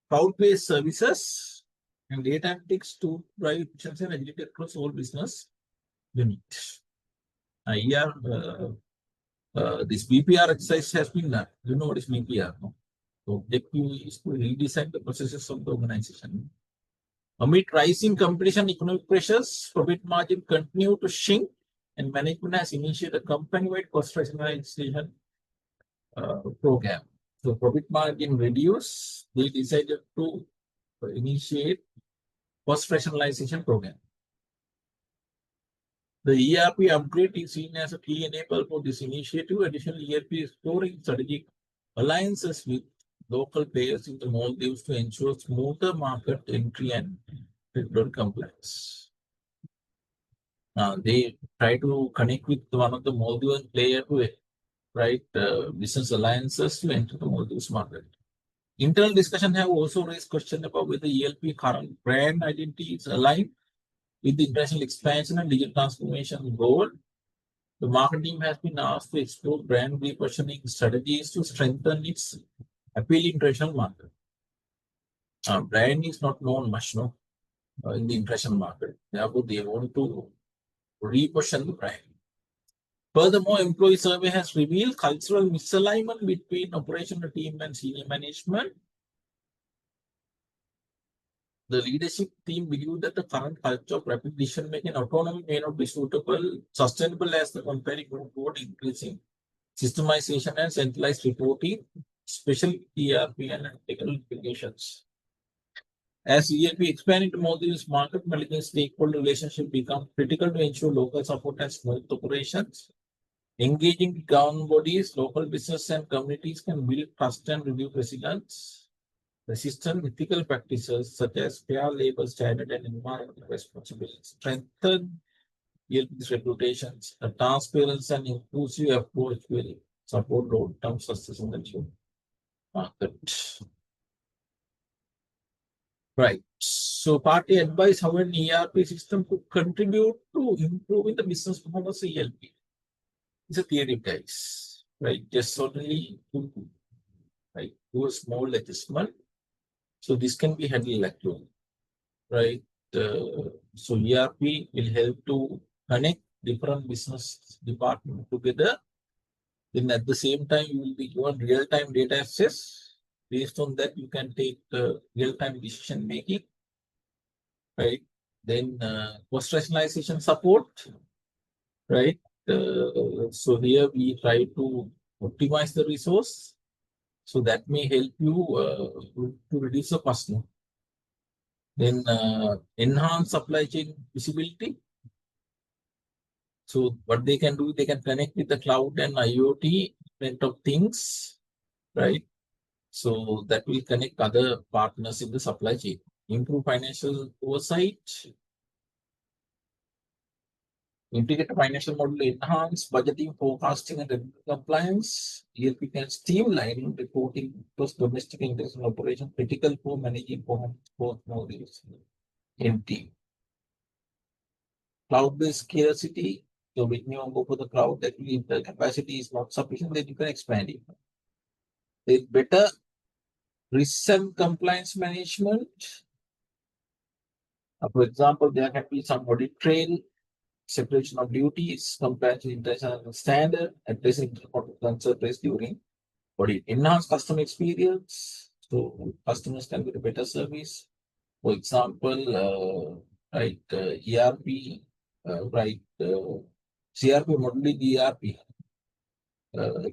cloud-based services, and data analytics to drive efficiency and agility across all business units. This BPR exercise has been done. You know what is BPR? No? The objective is to redesign the processes of the organization. Amid rising competition economic pressures, profit margin continue to shrink, and management has initiated a company-wide cost rationalization program. So profit margin reduced, they decided to initiate cost rationalization program. The ERP upgrade is seen as a key enabler for this initiative. Additionally, ERP is exploring strategic alliances with local players in the Maldives to ensure smoother market entry and regulatory compliance. They try to connect with one of the Maldivian players to business alliances to enter the Maldives market. Internal discussion have also raised question about whether ELP current brand identity is aligned with the international expansion and digital transformation goal. The marketing team has been asked to explore brand repositioning strategies to strengthen its appeal in international market. Brand is not known much in the international market. Therefore, they want to reposition the brand. Furthermore, employee survey has revealed cultural misalignment between operational team and senior management. The leadership team believe that the current culture of rapid decision making autonomy may not be sustainable as the comparing toward increasing systemization and centralized reporting, especially ERP and technical implications. As ERP expand into more these market, managing stakeholder relationship become critical to ensure local support and smooth operations. Engaging with government bodies, local business and communities can build trust and reduce resilience. Resistant ethical practices such as fair labor standard and environmental responsibility strengthen ELP's reputations. A transparent and inclusive approach will support long-term success in the market. Right. So party advise how an ERP system could contribute to improving the business performance of ELP. It's a theory, guys. Right. Just only do a small adjustment. So this can be handled actually. Right. So ERP will help to connect different business departments together. Then at the same time, you will be given real-time data access. Based on that, you can take real-time decision making. Right. Then cost rationalization support. Right. So here we try to optimize the resource. So that may help you to reduce the cost. Then enhance supply chain visibility. So what they can do, they can connect with the cloud and IoT, Internet of Things, right? So that will connect other partners in the supply chain. Improve financial oversight. Integrate financial model, enhance budgeting, forecasting, and revenue compliance. Here we can streamline reporting plus domestic and international operation, critical for managing both models. MT. Cloud-based scarcity. So when you go for the cloud, that if the capacity is not sufficient, then you can expand it. Then better risk and compliance management. For example, there can be some audit trail, separation of duties, compliance with international standard, addressing important concerns raised during audit. Enhance customer experience, so customers can get a better service. For example, ERP, CRP modeling ERP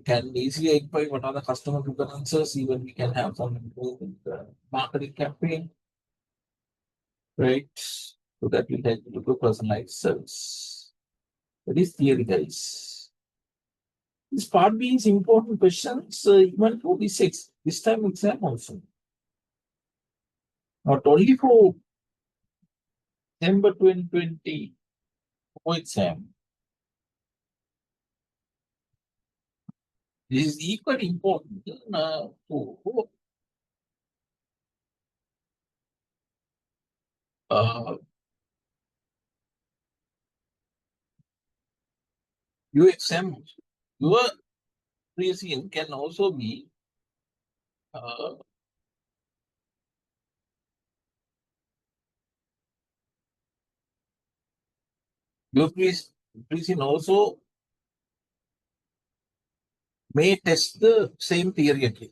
can easily identify what are the customer preferences. Even we can have some improvement marketing campaign, right? So that will help you to personalize service. That is theory, guys. This part B is important questions even for this time exam also. Not only for December 2020 exam. This is equally important for your exam. Your reason can also be your reason also may test the same theory again,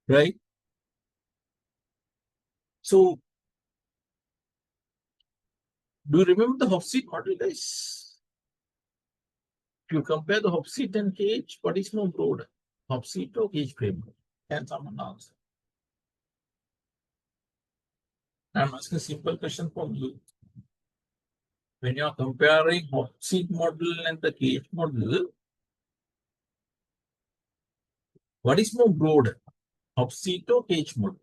right? So, do you remember the Hofstede model, guys? If you compare the Hofstede and cage, what is more broad? Hofstede or cage framework? Can someone answer? I'm asking a simple question from you. When you are comparing Hofstede model and the cage model, what is more broad? Hofstede or cage model?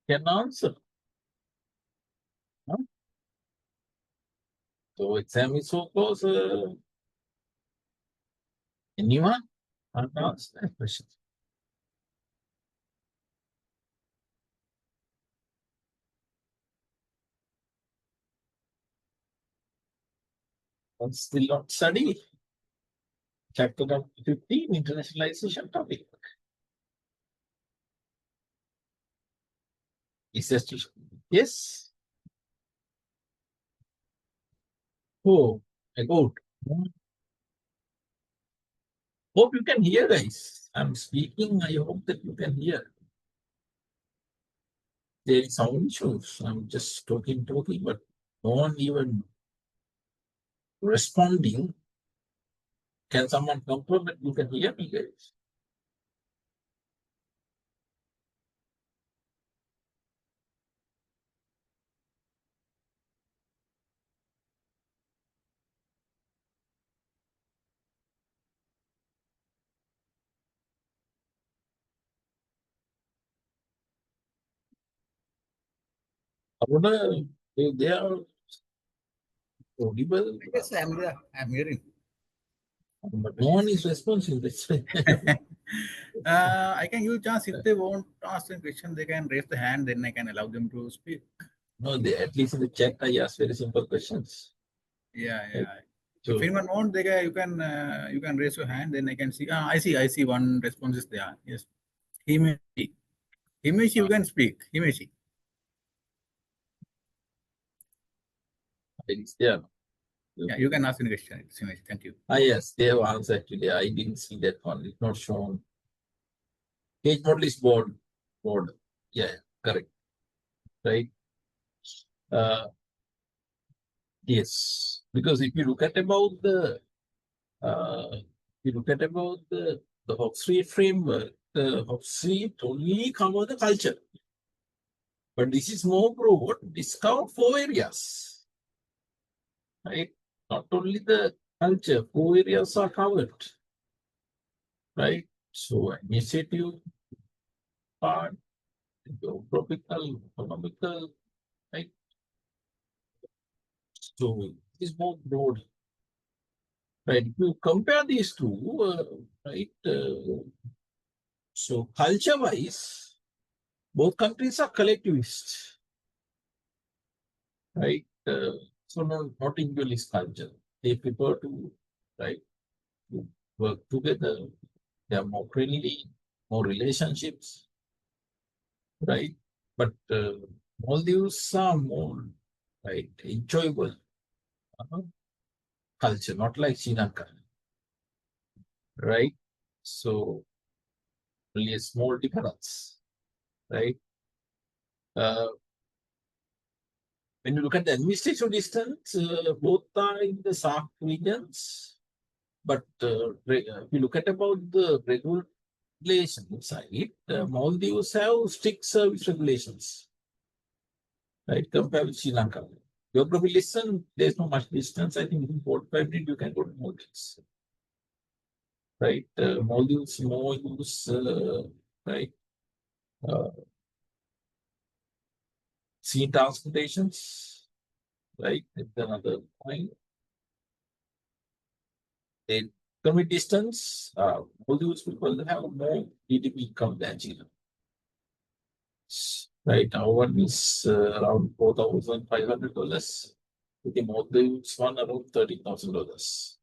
Can answer? Huh? So exam is so close. Anyone? Can't answer that question. I'm still not study. Chapter number 15, internationalization topic. Is that yes? Oh, I got. Hope you can hear, guys. I'm speaking. I hope that you can hear. There is sound issues. I'm just talking, but no one even responding. Can someone confirm that you can hear me, guys? Aruna, they are audible, Yes, I'm there. I'm hearing. but no one is responsive. That's why. I can give chance if they want to ask a question, they can raise the hand, then I can allow them to speak. No, at least in the chat, I ask very simple questions. Yeah, Right. yeah. So, If anyone want, you can raise your hand, then I can see. I see one response is there. Yes, Himeshi. Himeshi, you can speak. Himeshi. yeah. Yeah, you can ask any question. Himeshi, thank you. Yes, they have answered actually. I didn't see that one. It's not shown. Cage model is board. Yeah, correct. Right. Yes, because if you look at about the Huxley framework, the Huxley only cover the culture, but this is more broad. Discover 4 areas, right? Not only the culture, 4 areas are covered, right? So initiative part, geographical, economical, right? So it is more broad, right? If you compare these two, right? So culture-wise, both countries are collectivist, right? So not individualist culture. They prefer to, right, to work together. They are more friendly, more relationships, right? But Maldives are more, right, enjoyable culture, not like Sri Lanka, right? So only a small difference, right? Uh, when you look at the administrative distance, both are in the SAARC regions. But if you look at about the regulation side, Maldives have strict service regulations, right, compared with Sri Lanka. Geography listen, there's no much distance. I think in 45 minutes you can go to Maldives, right? Maldives more use, right, uh, sea transportations, right? That's another point. Then economic distance, Maldives people have more GDP income than China. Right, our one is around $4,500. With the Maldives one around $30,000.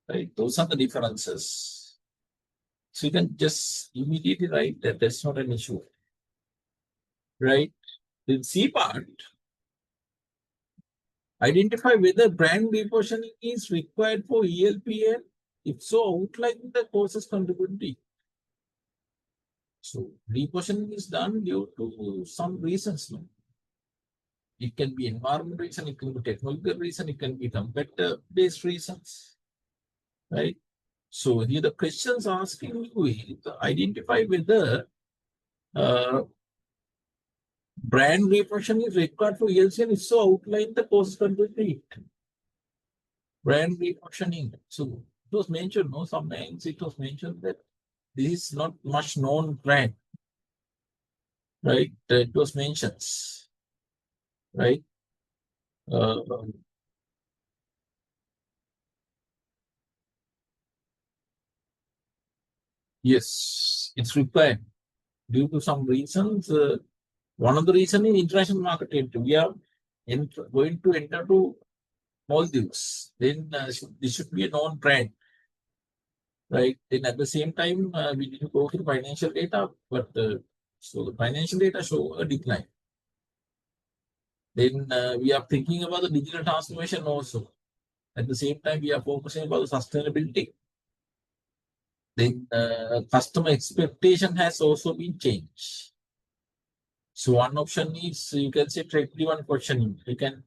Right, those are the differences. So you can just immediately write that that's not an issue. Right, the C part, identify whether brand repositioning is required for ELPN. If so, outline the causes contributing. So repositioning is done due to some reasons. No? It can be environment reason, it can be technological reason, it can be competitor-based reasons, right? So here the questions asking you is identify whether brand repression is required for ELCN. If so, outline the cost contributing brand repositioning. So it was mentioned, no, sometimes it was mentioned that this is not much known brand, right? It was mentioned, right? Uh, yes, it's required due to some reasons. One of the reasons is international market entry. We are going to enter to Maldives. Then this should be a known brand, right? Then at the same time, we need to go through financial data, but so the financial data show a decline. Then we are thinking about the digital transformation also. At the same time, we are focusing about the sustainability. Then customer expectation has also been changed. So one option is you can say trade-driven questioning. You can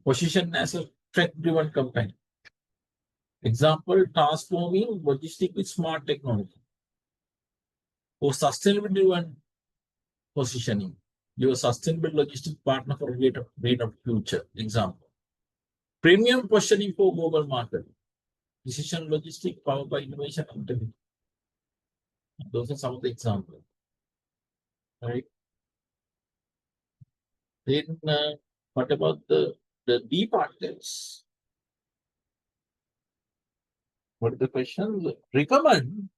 position as a tech-driven company. Example, transforming logistics with smart technology. Or sustainability-driven positioning. Your sustainable logistics partner for rate of future. Example. Premium positioning for global market. Decision logistics powered by innovation and technology. Those are some of the examples. Right. Then what about the D partners? What is the question? Recommend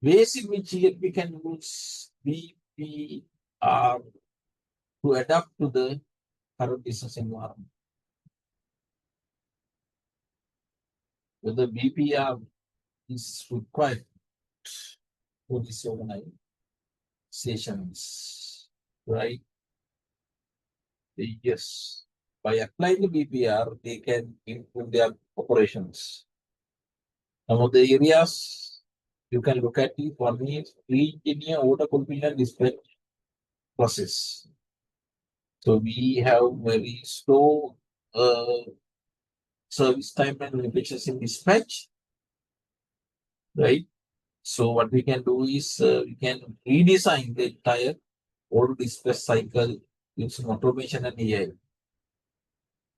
ways in which we can use BPR to adapt to the current business environment. Whether BPR is required for these organizations, right? Yes. By applying the BPR, they can improve their operations. Some of the areas you can look at it. One is pre-engineer order fulfillment dispatch process. So we have very slow service time and limitations in dispatch, right? So what we can do is we can redesign the entire order dispatch cycle using automation and AI.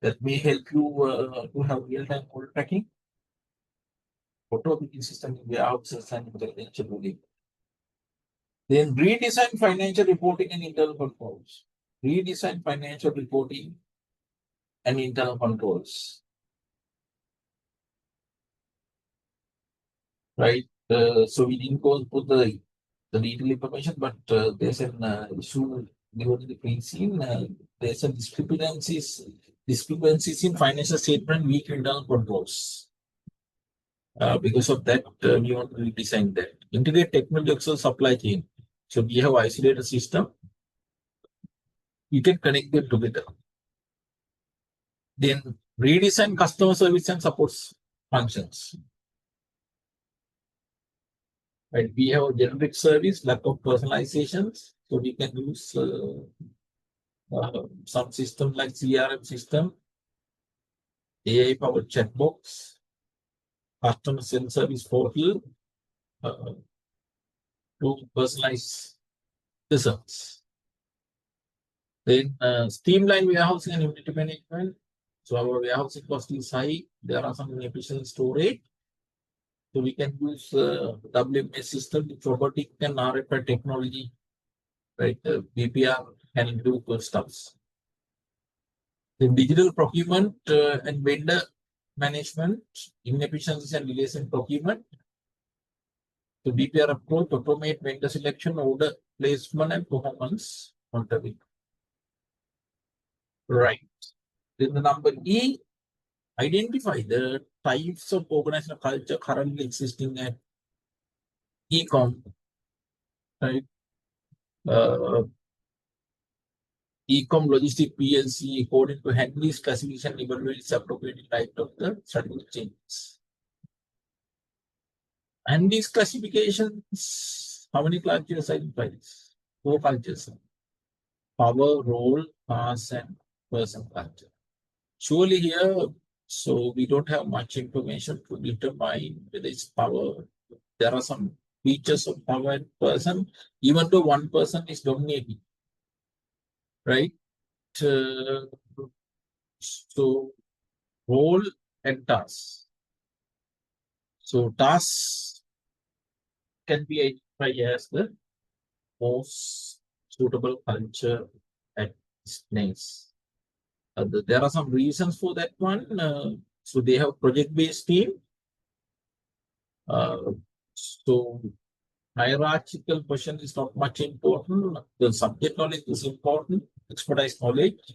That may help you to have real-time order tracking, auto booking system in warehouses and intelligent scheduling. Then redesign financial reporting and internal controls. Redesign financial reporting and internal controls. Right? So we didn't go put the detailed information, but there's an issue given in the pre-scene. There's a discrepancies in financial statement, weak internal controls. Because of that, we want to redesign that. Integrate technology across supply chain. So we have isolated system. You can connect them together. Then redesign customer service and support functions. Right? We have a generic service, lack of personalizations. So we can use some system like CRM system, AI-powered chatbox, customer self-service portal to personalize the service. Then streamline warehousing and inventory management. So our warehousing cost is high. There are some inefficient storage. So we can use WMS system with robotic and RFID technology, right? BPR can improve those stuffs. The digital procurement and vendor management, inefficiencies and delays in procurement. The BPR approach, automate vendor selection, order placement, and performance monitoring. Right. Then the number E, identify the types of organizational culture currently existing at Ecom. Right. Ecom Logistics PLC, according to Henry's classification, evaluates appropriate type of the strategic changes. And these classifications, how many cultures identify this? 4 cultures. Power, role, class, and person culture. Surely here, so we don't have much information to determine whether it's power. There are some features of power and person, even though one person is dominating, right? So role and task. So tasks can be identified as the most suitable culture at this place. There are some reasons for that one. So they have project-based team. So hierarchical question is not much important. The subject knowledge is important. Expertise knowledge.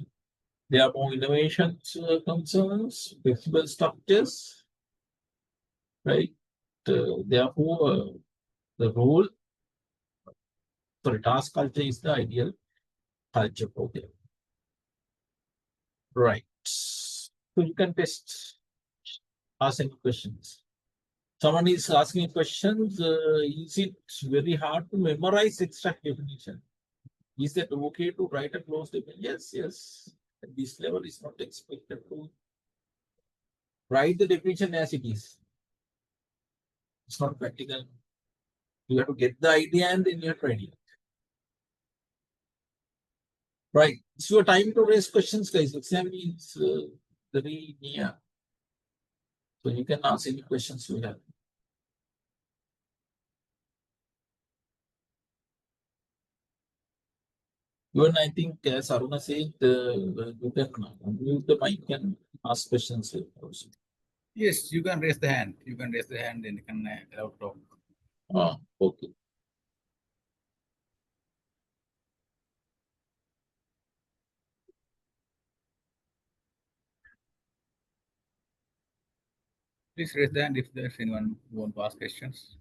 There are more innovation concerns, flexible structures, right? Therefore, the role for task culture is the ideal culture for them. Right. So you can ask any questions. Someone is asking questions. Is it very hard to memorize extract definition? Is that okay to write a close definition? Yes, yes. At this level, is not expected to write the definition as it is. It's not practical. You have to get the idea and then you have to write it. Right. It's your time to raise questions, guys. Exam is very near. So you can ask any questions you have. Even I think, as Aruna said, you can unmute the mic and ask questions also. Yes, you can raise the hand. You can raise the hand and you can allow talk. Okay. Please raise the hand if there's anyone who want to ask questions.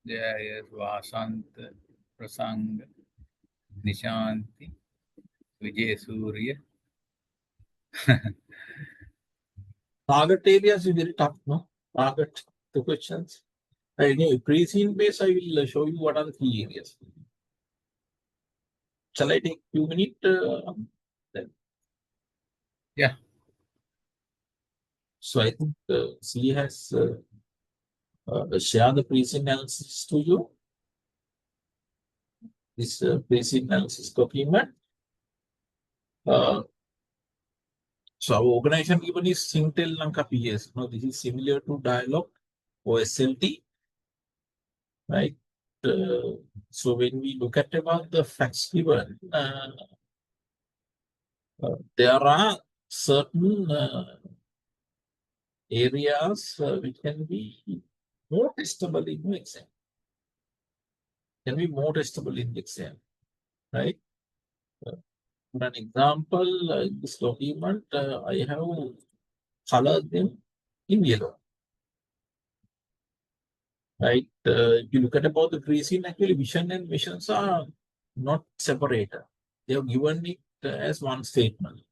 Yeah, yes, Vasant, Prasang, Nishanti, Vijay Surya. Target areas is very tough, no? Target the questions. Anyway, pre-scene base, I will show you what are the key areas. Shall I take 2 minutes? Then? Yeah. So I think C has shared the pre-scene analysis to you. This pre-scene analysis document. So our organization given is Singtel Lanka PS. Now this is similar to Dialog or SLT, right? So when we look at about the facts given, there are certain areas which can be more testable in the exam. Can be more testable in the exam, right? For an example, in this document, I have colored them in yellow, right? If you look at about the pre-scene, actually vision and missions are not separated. They have given it as one statement.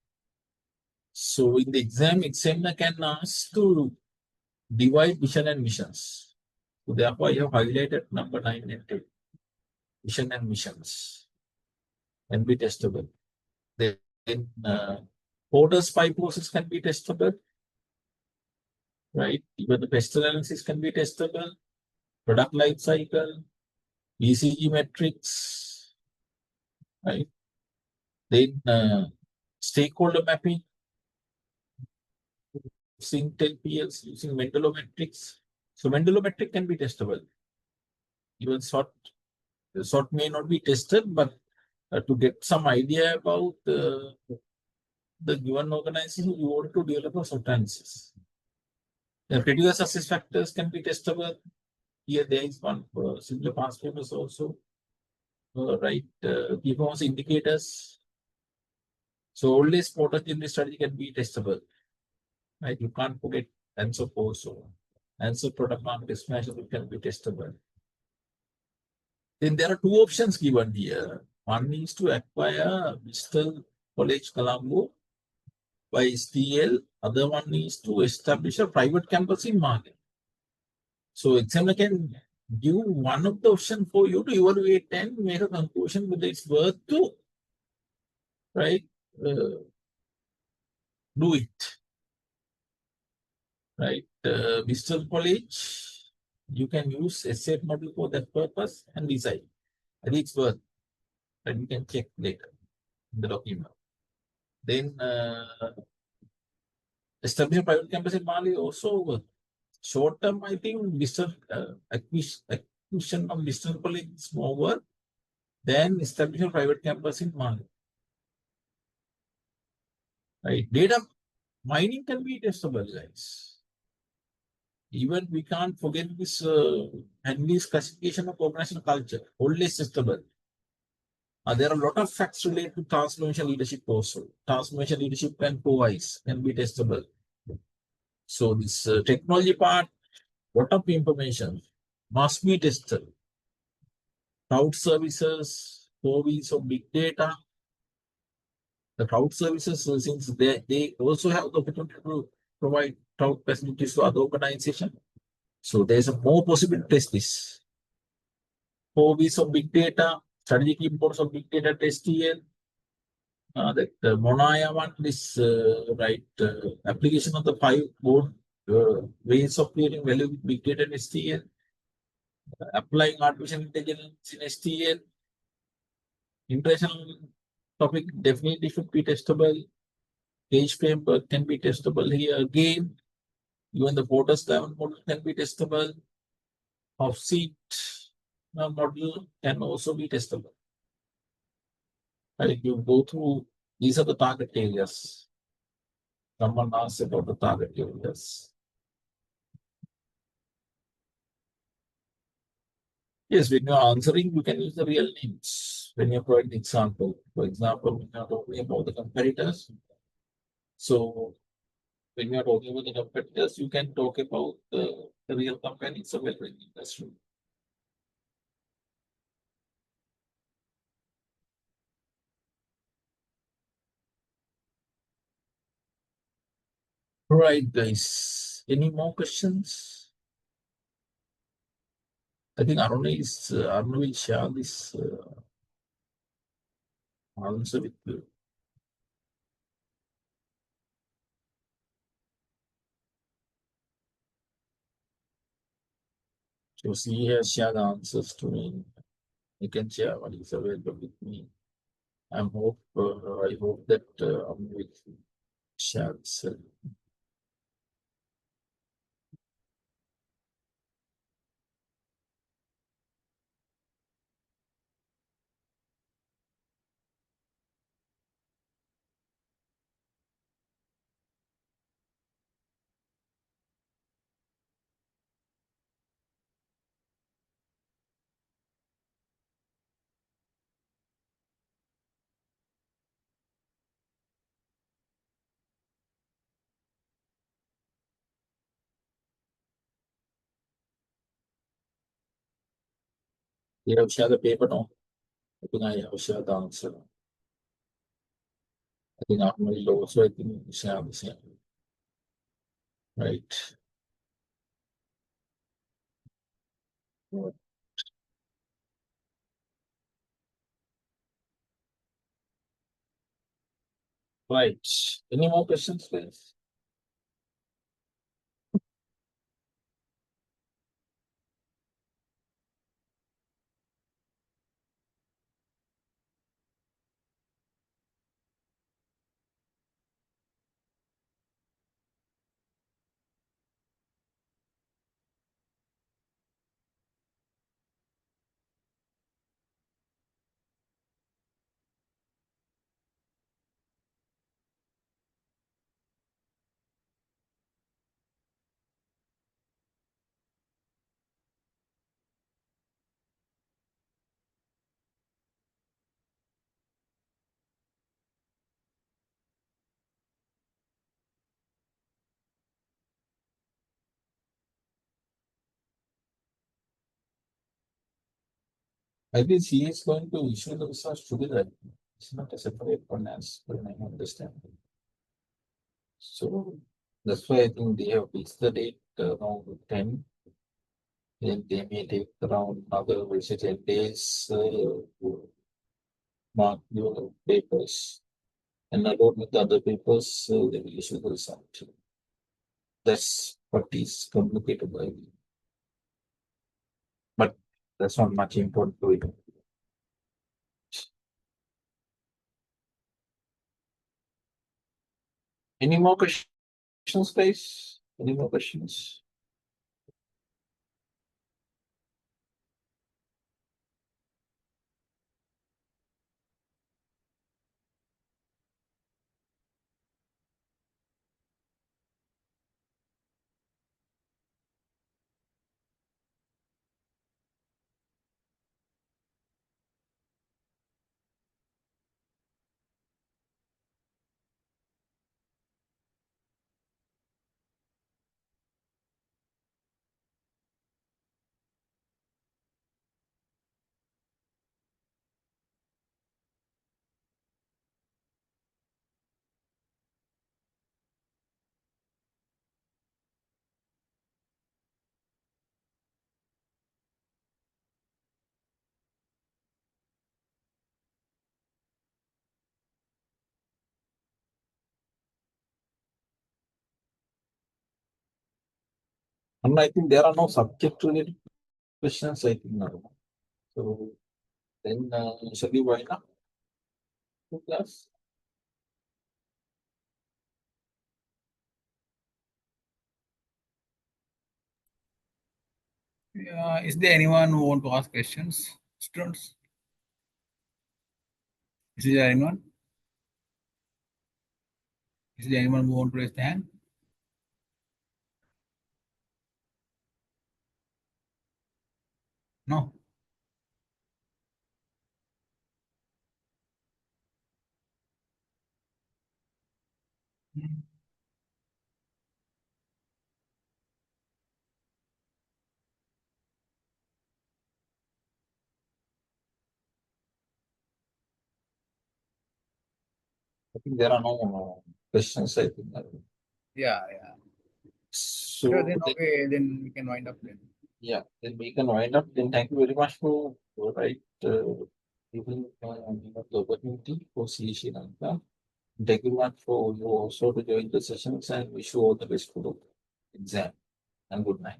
So in the exam, examiner can ask to divide vision and missions. So therefore, I have highlighted number 9 and 10. Vision and missions can be testable. Then order spy process can be testable, right? Even the pest analysis can be testable. Product life cycle, ECG metrics, right? Then stakeholder mapping, Singtel PLs using Mendelometrics. So Mendelometric can be testable. Even sort may not be tested, but to get some idea about the given organization, you want to develop a SWOT analysis. The critical success factors can be testable. Here there is one for similar past papers also, right? Key performance indicators. So always product in the strategy can be testable, right? You can't forget answer also. Answer product market measurable can be testable. Then there are two options given here. One is to acquire Bristol College Colombo by STL. Other one is to establish a private campus in Mali. So examiner can give one of the option for you to evaluate and make a conclusion whether it's worth to, right, do it. Right. Bristol College, you can use estate model for that purpose and decide. I think it's worth, and you can check later in the document. Then establish a private campus in Mali also worth. Short term, I think Bristol acquisition of Bristol College is more worth than establishing a private campus in Mali. Right. Data mining can be testable, guys. Even we can't forget this Henry's classification of organizational culture, always testable. There are a lot of facts related to transformation leadership also. Transformation leadership and co-wise can be testable. So this technology part, lot of information must be tested. Cloud services, co-wise of big data. The cloud services, since they also have the opportunity to provide cloud facilities to other organizations. So there's a more possible test this. Co-wise of big data, strategic importance of big data test here. That Monaya one is right application of the 5 board ways of creating value with big data in STL, applying artificial intelligence in STL. International topic definitely should be testable. Cage framework can be testable here again. Even the Porter's diamond model can be testable. Off-seat model can also be testable. If you go through, these are the target areas. Someone asked about the target areas. Yes, when you're answering, you can use the real names when you're providing example. For example, when you're talking about the competitors. So when you're talking about the competitors, you can talk about the real companies available in the industry. Right, guys. Any more questions? I think Aruna will share this answer with you. So she has shared the answers to me. You can share what is available with me. I hope that Aruna will share this. You have shared the paper now. I think I have shared the answer. I think Aruna will also, I think, share the same. Right. Right. Any more questions, please? I think she is going to issue the results together. It's not a separate one as per my understanding. So that's why I think they have fixed the date around 10. Then they may take around another 10 days to mark your papers. And along with the other papers, they will issue the result. That's what is communicated by me. But that's not much important to it. Any more questions, guys? Any more questions? And I think there are no subject related questions, I think now. So then, shall we wind up the class? Is there anyone who want to ask questions, students? Is there anyone? Is there anyone who want to raise the hand? No. Hmm. I think there are no questions, I think. Yeah, yeah. So Sure, then then, okay, then we can wind up then. yeah, then we can wind up. Then thank you very much for giving the opportunity for C. Sri Lanka. Thank you very much for you also to join the sessions and wish you all the best for the exam and good night.